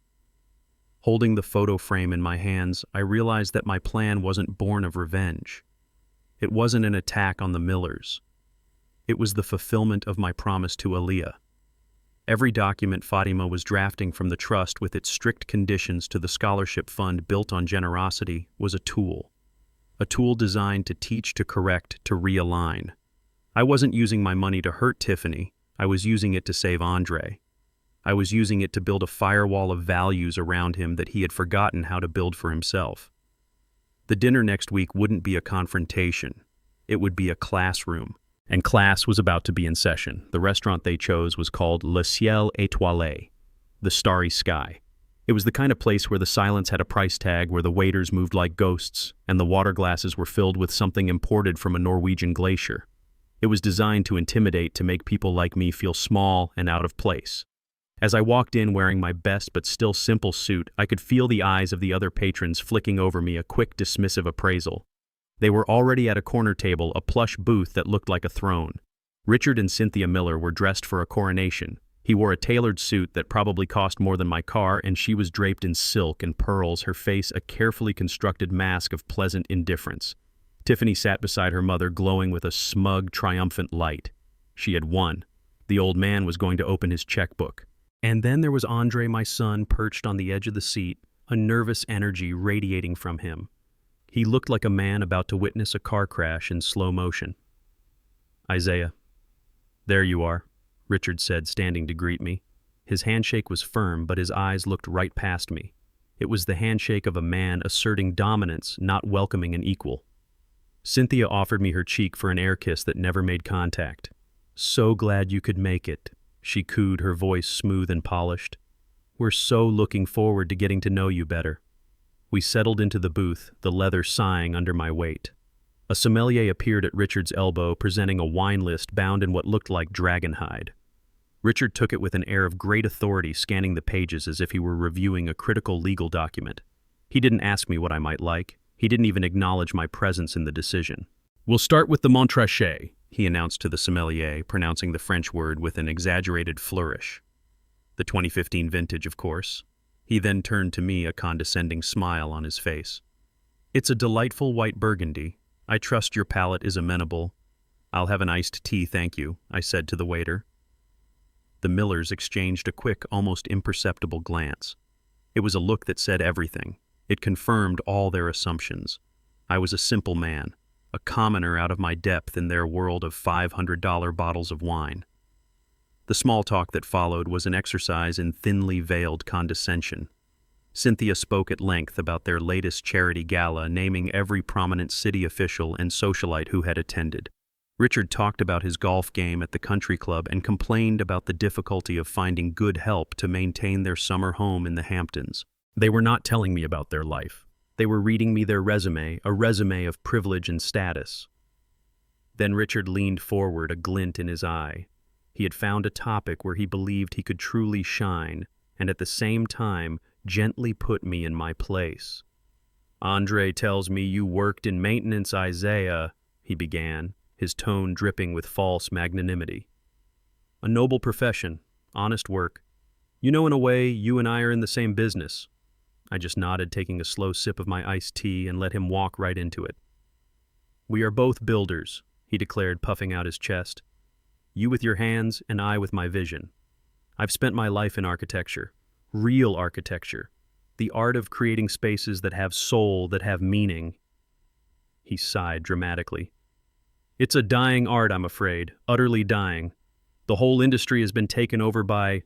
Holding the photo frame in my hands, I realized that my plan wasn't born of revenge. It wasn't an attack on the Millers. It was the fulfillment of my promise to Aaliyah. Every document Fatima was drafting from the trust with its strict conditions to the scholarship fund built on generosity was a tool designed to teach, to correct, to realign. I wasn't using my money to hurt Tiffany. I was using it to save Andre. I was using it to build a firewall of values around him that he had forgotten how to build for himself. The dinner next week wouldn't be a confrontation. It would be a classroom. And class was about to be in session. The restaurant they chose was called Le Ciel Étoilé, the Starry Sky. It was the kind of place where the silence had a price tag, where the waiters moved like ghosts, and the water glasses were filled with something imported from a Norwegian glacier. It was designed to intimidate, to make people like me feel small and out of place. As I walked in wearing my best but still simple suit, I could feel the eyes of the other patrons flicking over me a quick dismissive appraisal. They were already at a corner table, a plush booth that looked like a throne. Richard and Cynthia Miller were dressed for a coronation. He wore a tailored suit that probably cost more than my car, and she was draped in silk and pearls, her face a carefully constructed mask of pleasant indifference. Tiffany sat beside her mother, glowing with a smug, triumphant light. She had won. The old man was going to open his checkbook. And then there was Andre, my son, perched on the edge of the seat, a nervous energy radiating from him. He looked like a man about to witness a car crash in slow motion. Isaiah. There you are, Richard said, standing to greet me. His handshake was firm, but his eyes looked right past me. It was the handshake of a man asserting dominance, not welcoming an equal. Cynthia offered me her cheek for an air kiss that never made contact. So glad you could make it, she cooed, her voice smooth and polished. We're so looking forward to getting to know you better. We settled into the booth, the leather sighing under my weight. A sommelier appeared at Richard's elbow, presenting a wine list bound in what looked like dragon hide. Richard took it with an air of great authority, scanning the pages as if he were reviewing a critical legal document. He didn't ask me what I might like. He didn't even acknowledge my presence in the decision. We'll start with the Montrachet, he announced to the sommelier, pronouncing the French word with an exaggerated flourish. The 2015 vintage, of course. He then turned to me, a condescending smile on his face. It's a delightful white burgundy. I trust your palate is amenable. I'll have an iced tea, thank you, I said to the waiter. The Millers exchanged a quick, almost imperceptible glance. It was a look that said everything. It confirmed all their assumptions. I was a simple man, a commoner out of my depth in their world of $500 bottles of wine. The small talk that followed was an exercise in thinly veiled condescension. Cynthia spoke at length about their latest charity gala, naming every prominent city official and socialite who had attended. Richard talked about his golf game at the country club and complained about the difficulty of finding good help to maintain their summer home in the Hamptons. They were not telling me about their life. They were reading me their resume, a resume of privilege and status. Then Richard leaned forward, a glint in his eye. He had found a topic where he believed he could truly shine, and at the same time, gently put me in my place. "Andre tells me you worked in maintenance, Isaiah," he began, his tone dripping with false magnanimity. "A noble profession, honest work. You know, in a way, you and I are in the same business." I just nodded, taking a slow sip of my iced tea, and let him walk right into it. "We are both builders," he declared, puffing out his chest. "You with your hands, and I with my vision. I've spent my life in architecture. Real architecture. The art of creating spaces that have soul, that have meaning." He sighed dramatically. "It's a dying art, I'm afraid. Utterly dying. The whole industry has been taken over by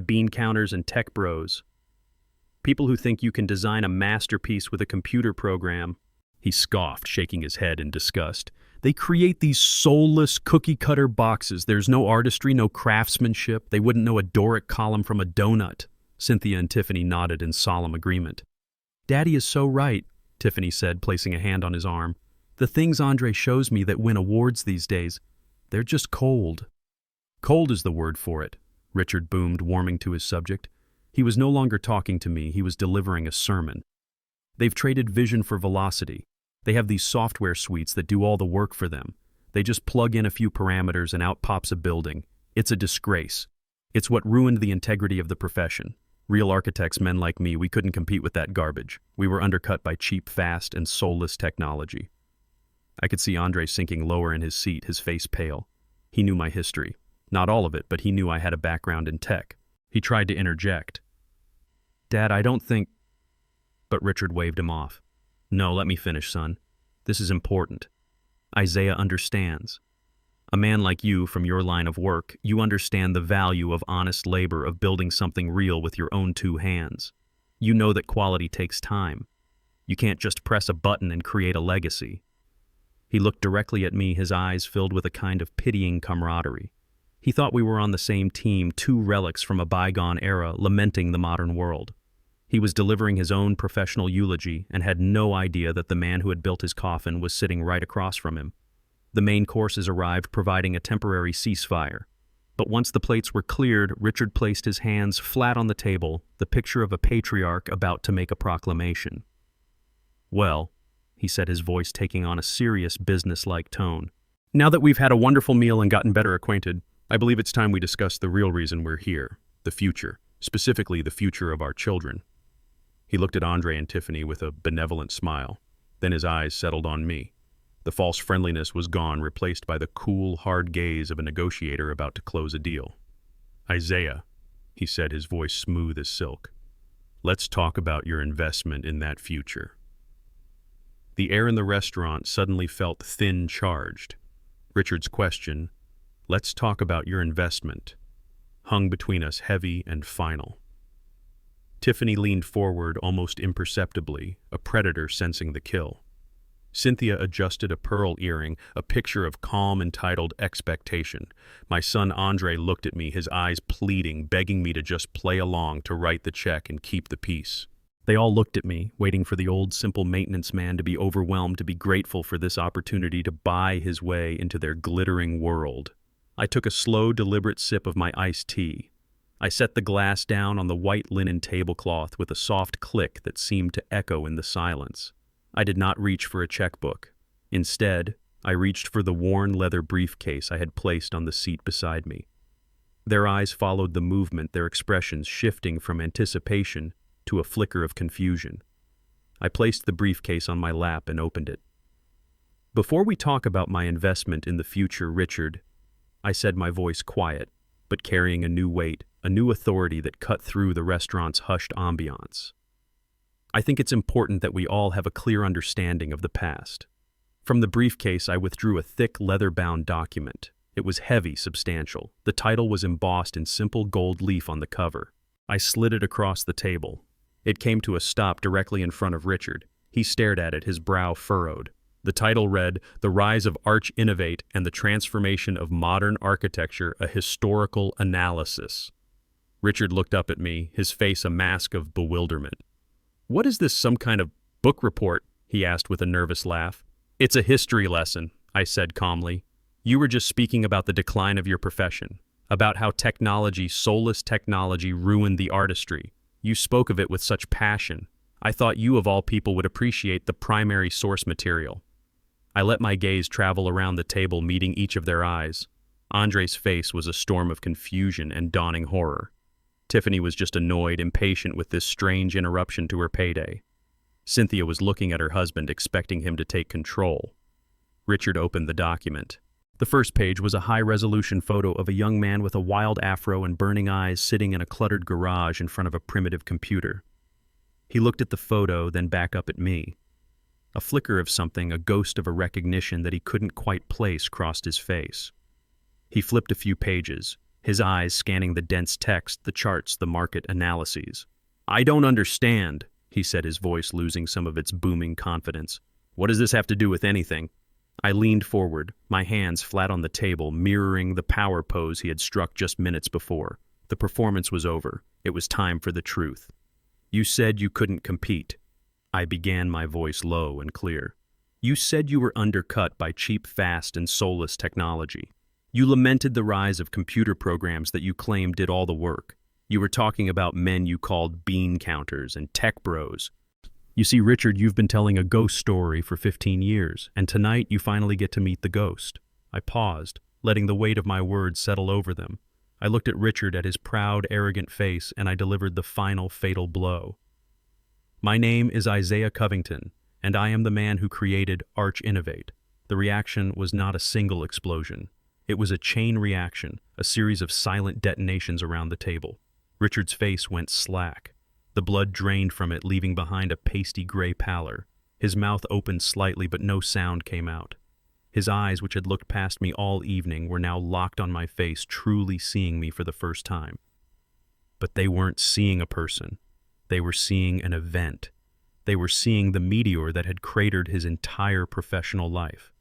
bean counters and tech bros. People who think you can design a masterpiece with a computer program." He scoffed, shaking his head in disgust. "They create these soulless cookie-cutter boxes. There's no artistry, no craftsmanship. They wouldn't know a Doric column from a donut." Cynthia and Tiffany nodded in solemn agreement. "Daddy is so right," Tiffany said, placing a hand on his arm. "The things Andre shows me that win awards these days, they're just cold." "Cold is the word for it," Richard boomed, warming to his subject. He was no longer talking to me, he was delivering a sermon. "They've traded vision for velocity. They have these software suites that do all the work for them. They just plug in a few parameters and out pops a building. It's a disgrace. It's what ruined the integrity of the profession. Real architects, men like me, we couldn't compete with that garbage. We were undercut by cheap, fast, and soulless technology." I could see Andre sinking lower in his seat, his face pale. He knew my history. Not all of it, but he knew I had a background in tech. He tried to interject. "Dad, I don't think—" But Richard waved him off. "No, let me finish, son. This is important. Isaiah understands. A man like you, from your line of work, you understand the value of honest labor, of building something real with your own two hands. You know that quality takes time. You can't just press a button and create a legacy." He looked directly at me, his eyes filled with a kind of pitying camaraderie. He thought we were on the same team, two relics from a bygone era, lamenting the modern world. He was delivering his own professional eulogy and had no idea that the man who had built his coffin was sitting right across from him. The main courses arrived, providing a temporary ceasefire. But once the plates were cleared, Richard placed his hands flat on the table, the picture of a patriarch about to make a proclamation. "Well," he said, his voice taking on a serious, business-like tone, "now that we've had a wonderful meal and gotten better acquainted, I believe it's time we discuss the real reason we're here, the future, specifically the future of our children." He looked at Andre and Tiffany with a benevolent smile. Then his eyes settled on me. The false friendliness was gone, replaced by the cool, hard gaze of a negotiator about to close a deal. "Isaiah," he said, his voice smooth as silk, "let's talk about your investment in that future." The air in the restaurant suddenly felt thin-charged. Richard's question, "Let's talk about your investment," hung between us heavy and final. Tiffany leaned forward almost imperceptibly, a predator sensing the kill. Cynthia adjusted a pearl earring, a picture of calm, entitled expectation. My son Andre looked at me, his eyes pleading, begging me to just play along, to write the check and keep the peace. They all looked at me, waiting for the old, simple maintenance man to be overwhelmed, to be grateful for this opportunity to buy his way into their glittering world. I took a slow, deliberate sip of my iced tea. I set the glass down on the white linen tablecloth with a soft click that seemed to echo in the silence. I did not reach for a checkbook. Instead, I reached for the worn leather briefcase I had placed on the seat beside me. Their eyes followed the movement, their expressions shifting from anticipation to a flicker of confusion. I placed the briefcase on my lap and opened it. "Before we talk about my investment in the future, Richard," I said, my voice quiet, but carrying a new weight, a new authority that cut through the restaurant's hushed ambiance. "I think it's important that we all have a clear understanding of the past." From the briefcase, I withdrew a thick, leather-bound document. It was heavy, substantial. The title was embossed in simple gold leaf on the cover. I slid it across the table. It came to a stop directly in front of Richard. He stared at it, his brow furrowed. The title read, "The Rise of Innovate and the Transformation of Modern Architecture, a Historical Analysis." Richard looked up at me, his face a mask of bewilderment. "What is this, some kind of book report?" he asked with a nervous laugh. "It's a history lesson," I said calmly. "You were just speaking about the decline of your profession, about how technology, soulless technology, ruined the artistry. You spoke of it with such passion. I thought you of all people would appreciate the primary source material." I let my gaze travel around the table, meeting each of their eyes. Andre's face was a storm of confusion and dawning horror. Tiffany was just annoyed, impatient with this strange interruption to her payday. Cynthia was looking at her husband, expecting him to take control. Richard opened the document. The first page was a high-resolution photo of a young man with a wild afro and burning eyes sitting in a cluttered garage in front of a primitive computer. He looked at the photo, then back up at me. A flicker of something, a ghost of a recognition that he couldn't quite place, crossed his face. He flipped a few pages, his eyes scanning the dense text, the charts, the market analyses. "I don't understand," he said, his voice losing some of its booming confidence. "What does this have to do with anything?" I leaned forward, my hands flat on the table, mirroring the power pose he had struck just minutes before. The performance was over. It was time for the truth. "You said you couldn't compete." I began, my voice low and clear. "You said you were undercut by cheap, fast, and soulless technology. You lamented the rise of computer programs that you claimed did all the work. You were talking about men you called bean counters and tech bros. You see, Richard, you've been telling a ghost story for 15 years, and tonight you finally get to meet the ghost." I paused, letting the weight of my words settle over them. I looked at Richard, at his proud, arrogant face, and I delivered the final, fatal blow. "My name is Isaiah Covington, and I am the man who created Innovate." The reaction was not a single explosion. It was a chain reaction, a series of silent detonations around the table. Richard's face went slack. The blood drained from it, leaving behind a pasty gray pallor. His mouth opened slightly, but no sound came out. His eyes, which had looked past me all evening, were now locked on my face, truly seeing me for the first time. But they weren't seeing a person. They were seeing an event. They were seeing the meteor that had cratered his entire professional life.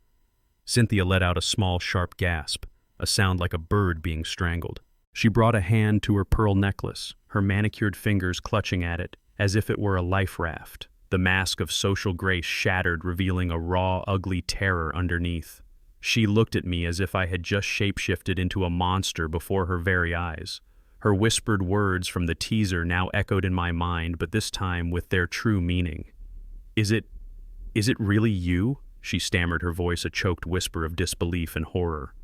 Cynthia let out a small, sharp gasp, a sound like a bird being strangled. She brought a hand to her pearl necklace, her manicured fingers clutching at it as if it were a life raft. The mask of social grace shattered, revealing a raw, ugly terror underneath. She looked at me as if I had just shapeshifted into a monster before her very eyes. Her whispered words from the teaser now echoed in my mind, but this time with their true meaning. Is it really you?" she stammered, her voice a choked whisper of disbelief and horror.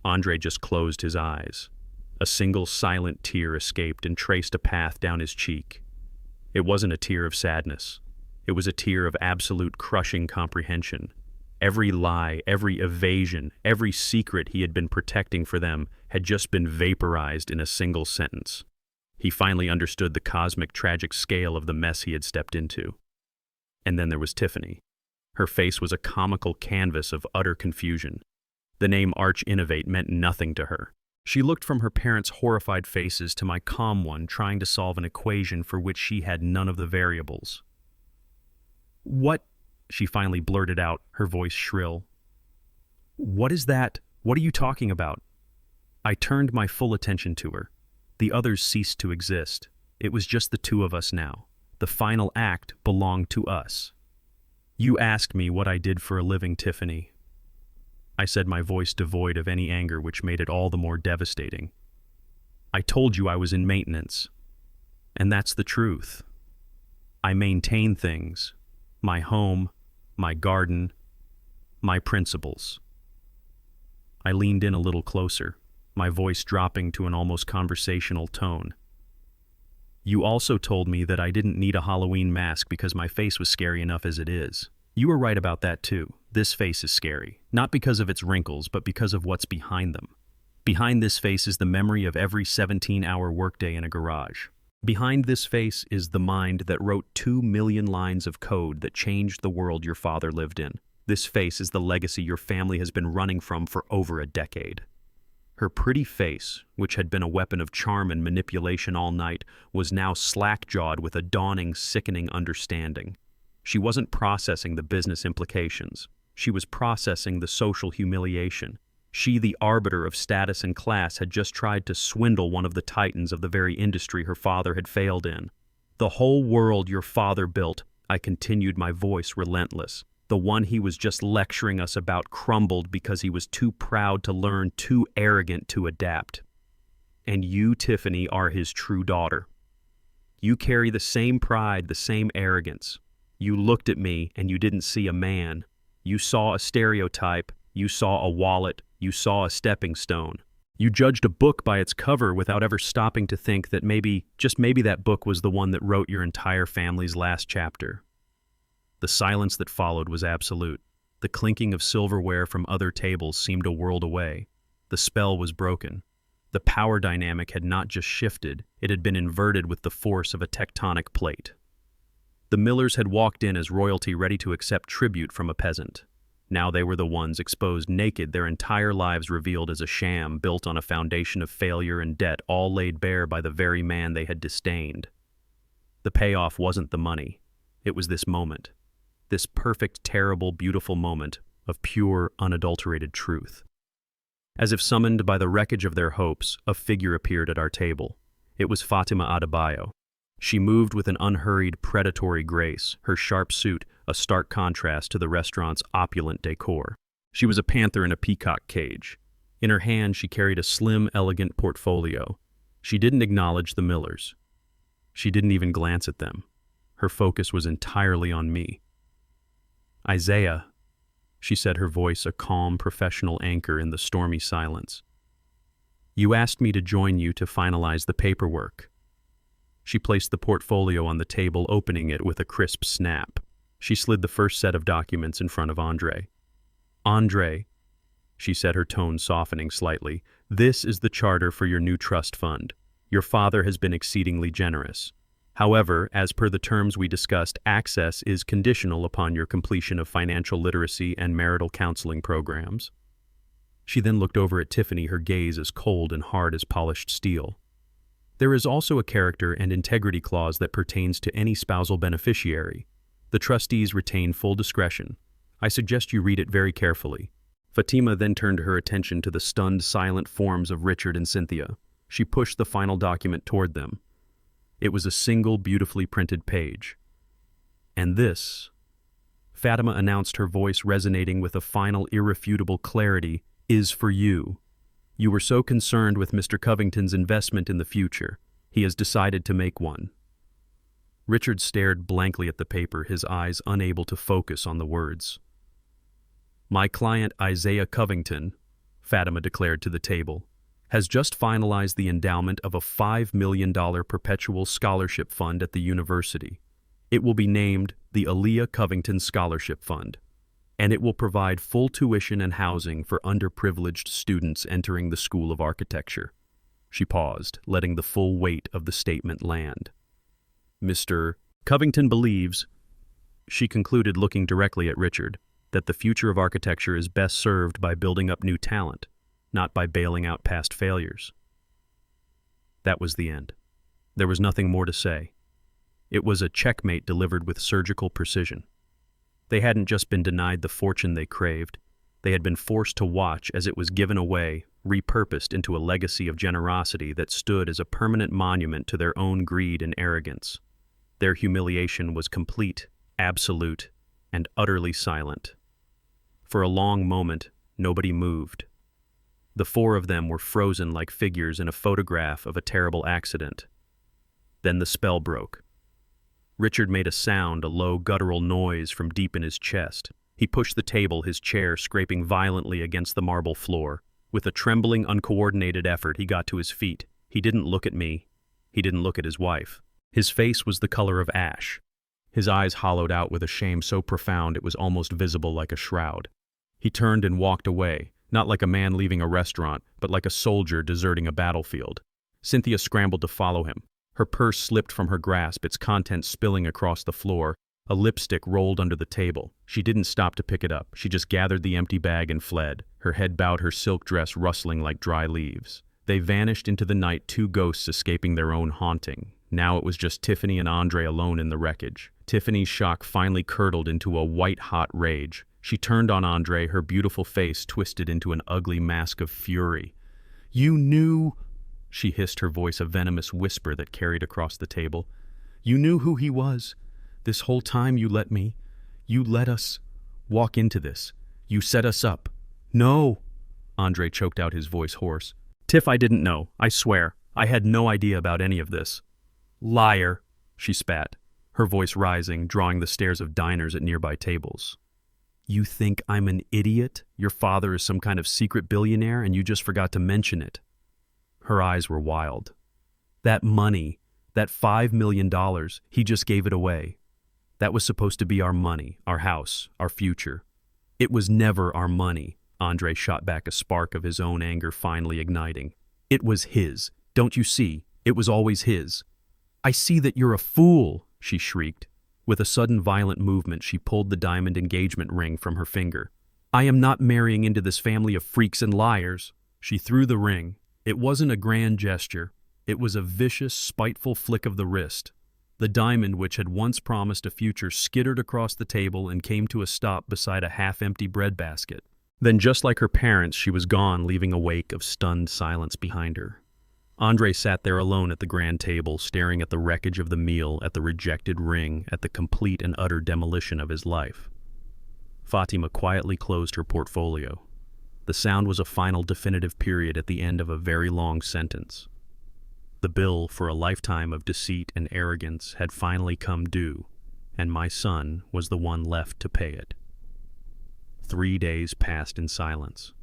Andre just closed his eyes. A single silent tear escaped and traced a path down his cheek. It wasn't a tear of sadness. It was a tear of absolute crushing comprehension. Every lie, every evasion, every secret he had been protecting for them had just been vaporized in a single sentence. He finally understood the cosmic, tragic scale of the mess he had stepped into. And then there was Tiffany. Her face was a comical canvas of utter confusion. The name Innovate meant nothing to her. She looked from her parents' horrified faces to my calm one, trying to solve an equation for which she had none of the variables. "What?" she finally blurted out, her voice shrill. "What is that? What are you talking about?" I turned my full attention to her. The others ceased to exist. It was just the two of us now. The final act belonged to us. "You asked me what I did for a living, Tiffany," I said, my voice devoid of any anger, which made it all the more devastating. "I told you I was in maintenance. And that's the truth. I maintain things. My home, my garden, my principles." I leaned in a little closer, my voice dropping to an almost conversational tone. "You also told me that I didn't need a Halloween mask because my face was scary enough as it is. You were right about that too. This face is scary, not because of its wrinkles, but because of what's behind them. Behind this face is the memory of every 17-hour workday in a garage. Behind this face is the mind that wrote 2 million lines of code that changed the world your father lived in. This face is the legacy your family has been running from for over a decade." Her pretty face, which had been a weapon of charm and manipulation all night, was now slack-jawed with a dawning, sickening understanding. She wasn't processing the business implications. She was processing the social humiliation. She, the arbiter of status and class, had just tried to swindle one of the titans of the very industry her father had failed in. "The whole world your father built," I continued, my voice relentless. "The one he was just lecturing us about crumbled because he was too proud to learn, too arrogant to adapt. And you, Tiffany, are his true daughter. You carry the same pride, the same arrogance. You looked at me and you didn't see a man. You saw a stereotype, you saw a wallet, you saw a stepping stone. You judged a book by its cover without ever stopping to think that maybe, just maybe, that book was the one that wrote your entire family's last chapter." The silence that followed was absolute. The clinking of silverware from other tables seemed a world away. The spell was broken. The power dynamic had not just shifted, it had been inverted with the force of a tectonic plate. The Millers had walked in as royalty ready to accept tribute from a peasant. Now they were the ones exposed naked, their entire lives revealed as a sham built on a foundation of failure and debt, all laid bare by the very man they had disdained. The payoff wasn't the money. It was this moment. This perfect, terrible, beautiful moment of pure, unadulterated truth. As if summoned by the wreckage of their hopes, a figure appeared at our table. It was Fatima Adebayo. She moved with an unhurried, predatory grace, her sharp suit a stark contrast to the restaurant's opulent decor. She was a panther in a peacock cage. In her hand she carried a slim, elegant portfolio. She didn't acknowledge the Millers. She didn't even glance at them. Her focus was entirely on me. "Isaiah," she said, her voice a calm, professional anchor in the stormy silence. "You asked me to join you to finalize the paperwork." She placed the portfolio on the table, opening it with a crisp snap. She slid the first set of documents in front of Andre. "Andre," she said, her tone softening slightly, "this is the charter for your new trust fund. Your father has been exceedingly generous. However, as per the terms we discussed, access is conditional upon your completion of financial literacy and marital counseling programs." She then looked over at Tiffany, her gaze as cold and hard as polished steel. "There is also a character and integrity clause that pertains to any spousal beneficiary. The trustees retain full discretion. I suggest you read it very carefully." Fatima then turned her attention to the stunned, silent forms of Richard and Cynthia. She pushed the final document toward them. It was a single, beautifully printed page. "And this," Fatima announced, her voice resonating with a final, irrefutable clarity, "is for you. You were so concerned with Mr. Covington's investment in the future. He has decided to make one." Richard stared blankly at the paper, his eyes unable to focus on the words. "My client Isaiah Covington," Fatima declared to the table, "has just finalized the endowment of a $5 million perpetual scholarship fund at the university. It will be named the Aaliyah Covington Scholarship Fund, and it will provide full tuition and housing for underprivileged students entering the School of Architecture." She paused, letting the full weight of the statement land. "Mr. Covington believes," she concluded, looking directly at Richard, "that the future of architecture is best served by building up new talent, not by bailing out past failures." That was the end. There was nothing more to say. It was a checkmate delivered with surgical precision. They hadn't just been denied the fortune they craved, they had been forced to watch as it was given away, repurposed into a legacy of generosity that stood as a permanent monument to their own greed and arrogance. Their humiliation was complete, absolute, and utterly silent. For a long moment, nobody moved. The four of them were frozen like figures in a photograph of a terrible accident. Then the spell broke. Richard made a sound, a low, guttural noise from deep in his chest. He pushed the table, his chair scraping violently against the marble floor. With a trembling, uncoordinated effort, he got to his feet. He didn't look at me. He didn't look at his wife. His face was the color of ash. His eyes hollowed out with a shame so profound it was almost visible like a shroud. He turned and walked away, not like a man leaving a restaurant, but like a soldier deserting a battlefield. Cynthia scrambled to follow him. Her purse slipped from her grasp, its contents spilling across the floor. A lipstick rolled under the table. She didn't stop to pick it up. She just gathered the empty bag and fled, her head bowed, her silk dress rustling like dry leaves. They vanished into the night, two ghosts escaping their own haunting. Now it was just Tiffany and Andre alone in the wreckage. Tiffany's shock finally curdled into a white-hot rage. She turned on Andre, her beautiful face twisted into an ugly mask of fury. "You knew," she hissed, her voice a venomous whisper that carried across the table. "You knew who he was. This whole time you let us walk into this. You set us up." "No," Andre choked out, his voice hoarse. "Tiff, I didn't know. I swear. I had no idea about any of this." "Liar," she spat, her voice rising, drawing the stares of diners at nearby tables. "You think I'm an idiot? Your father is some kind of secret billionaire and you just forgot to mention it." Her eyes were wild. "That money, that $5 million, he just gave it away. That was supposed to be our money, our house, our future. It was never our money." Andre shot back, a spark of his own anger finally igniting. "It was his. Don't you see? It was always his." "I see that you're a fool," she shrieked. With a sudden violent movement, she pulled the diamond engagement ring from her finger. "I am not marrying into this family of freaks and liars." She threw the ring. It wasn't a grand gesture. It was a vicious, spiteful flick of the wrist. The diamond, which had once promised a future, skittered across the table and came to a stop beside a half-empty breadbasket. Then, just like her parents, she was gone, leaving a wake of stunned silence behind her. Andre sat there alone at the grand table, staring at the wreckage of the meal, at the rejected ring, at the complete and utter demolition of his life. Fatima quietly closed her portfolio. The sound was a final definitive period at the end of a very long sentence. The bill for a lifetime of deceit and arrogance had finally come due, and my son was the one left to pay it. 3 days passed in silence.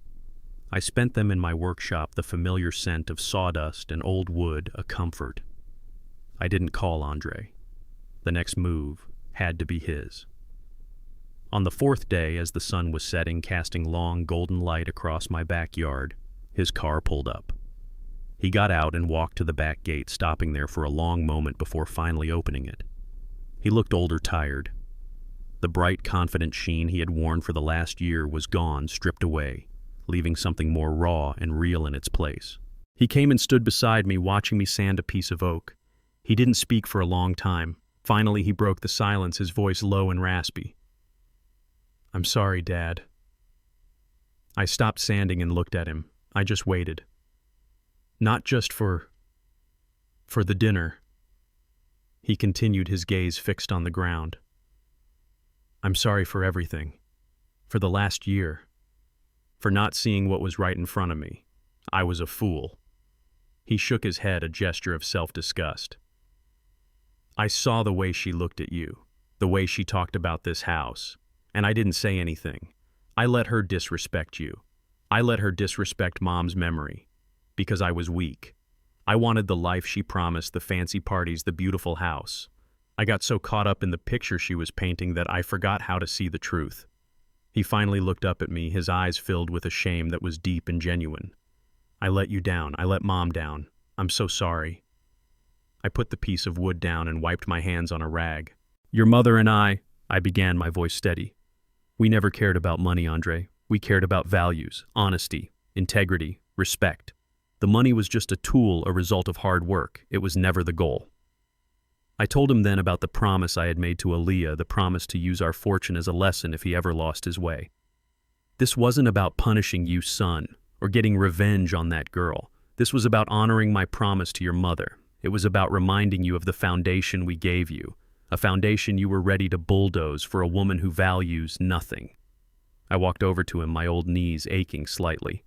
I spent them in my workshop, the familiar scent of sawdust and old wood a comfort. I didn't call Andre. The next move had to be his. On the 4th day, as the sun was setting, casting long golden light across my backyard, his car pulled up. He got out and walked to the back gate, stopping there for a long moment before finally opening it. He looked old or tired. The bright, confident sheen he had worn for the last year was gone, stripped away, leaving something more raw and real in its place. He came and stood beside me, watching me sand a piece of oak. He didn't speak for a long time. Finally, he broke the silence, his voice low and raspy. "I'm sorry, Dad." I stopped sanding and looked at him. I just waited. "Not just for the dinner." He continued, his gaze fixed on the ground. "I'm sorry for everything. For the last year. For not seeing what was right in front of me. I was a fool." He shook his head, a gesture of self-disgust. "I saw the way she looked at you, the way she talked about this house, and I didn't say anything. I let her disrespect you. I let her disrespect Mom's memory. Because I was weak. I wanted the life she promised, the fancy parties, the beautiful house. I got so caught up in the picture she was painting that I forgot how to see the truth." He finally looked up at me, his eyes filled with a shame that was deep and genuine. "I let you down. I let Mom down. I'm so sorry." I put the piece of wood down and wiped my hands on a rag. "Your mother and I began, my voice steady. "We never cared about money, Andre. We cared about values, honesty, integrity, respect. The money was just a tool, a result of hard work. It was never the goal." I told him then about the promise I had made to Aaliyah, the promise to use our fortune as a lesson if he ever lost his way. "This wasn't about punishing you, son, or getting revenge on that girl. This was about honoring my promise to your mother. It was about reminding you of the foundation we gave you, a foundation you were ready to bulldoze for a woman who values nothing." I walked over to him, my old knees aching slightly.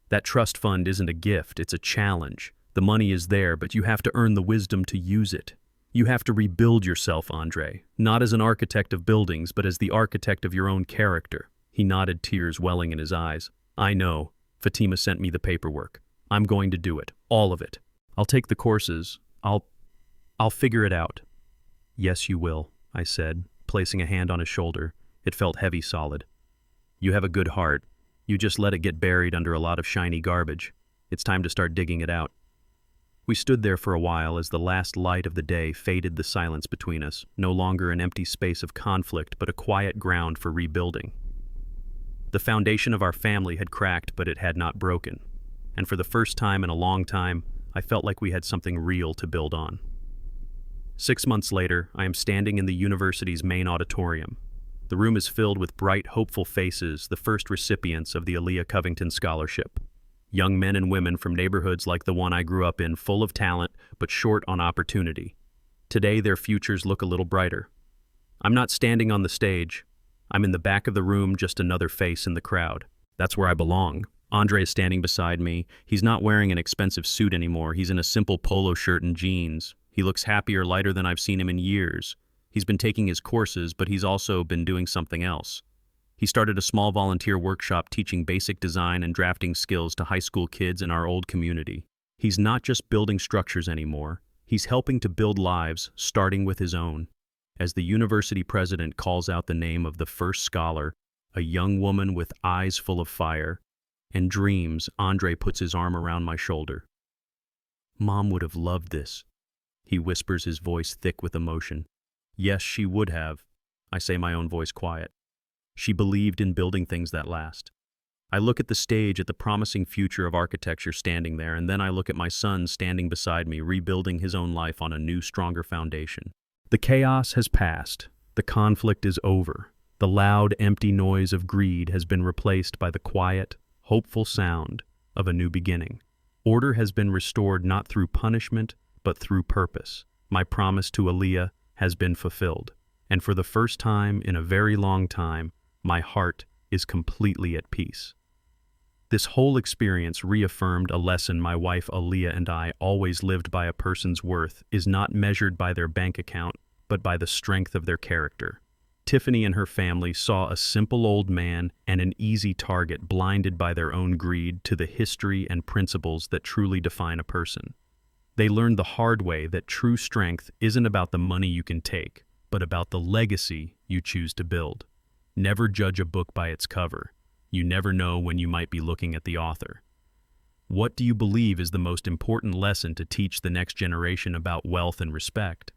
"That trust fund isn't a gift, it's a challenge. The money is there, but you have to earn the wisdom to use it. You have to rebuild yourself, Andre, not as an architect of buildings, but as the architect of your own character." He nodded, tears welling in his eyes. "I know. Fatima sent me the paperwork. I'm going to do it. All of it. I'll take the courses. I'll figure it out." "Yes, you will," I said, placing a hand on his shoulder. It felt heavy, solid. "You have a good heart. You just let it get buried under a lot of shiny garbage. It's time to start digging it out." We stood there for a while as the last light of the day faded the silence between us, no longer an empty space of conflict but a quiet ground for rebuilding. The foundation of our family had cracked, but it had not broken. And for the first time in a long time, I felt like we had something real to build on. 6 months later, I am standing in the university's main auditorium. The room is filled with bright, hopeful faces, the first recipients of the Aaliyah Covington Scholarship. Young men and women from neighborhoods like the one I grew up in, full of talent, but short on opportunity. Today, their futures look a little brighter. I'm not standing on the stage. I'm in the back of the room, just another face in the crowd. That's where I belong. Andre is standing beside me. He's not wearing an expensive suit anymore. He's in a simple polo shirt and jeans. He looks happier, lighter than I've seen him in years. He's been taking his courses, but he's also been doing something else. He started a small volunteer workshop teaching basic design and drafting skills to high school kids in our old community. He's not just building structures anymore. He's helping to build lives, starting with his own. As the university president calls out the name of the first scholar, a young woman with eyes full of fire and dreams, Andre puts his arm around my shoulder. Mom would have loved this. He whispers, his voice thick with emotion. Yes, she would have. I say, my own voice quiet. She believed in building things that last. I look at the stage, at the promising future of architecture standing there, and then I look at my son standing beside me, rebuilding his own life on a new, stronger foundation. The chaos has passed. The conflict is over. The loud, empty noise of greed has been replaced by the quiet, hopeful sound of a new beginning. Order has been restored not through punishment, but through purpose. My promise to Aaliyah has been fulfilled. And for the first time in a very long time, my heart is completely at peace. This whole experience reaffirmed a lesson my wife Aaliyah and I always lived by: a person's worth is not measured by their bank account, but by the strength of their character. Tiffany and her family saw a simple old man and an easy target, blinded by their own greed to the history and principles that truly define a person. They learned the hard way that true strength isn't about the money you can take, but about the legacy you choose to build. Never judge a book by its cover. You never know when you might be looking at the author. What do you believe is the most important lesson to teach the next generation about wealth and respect?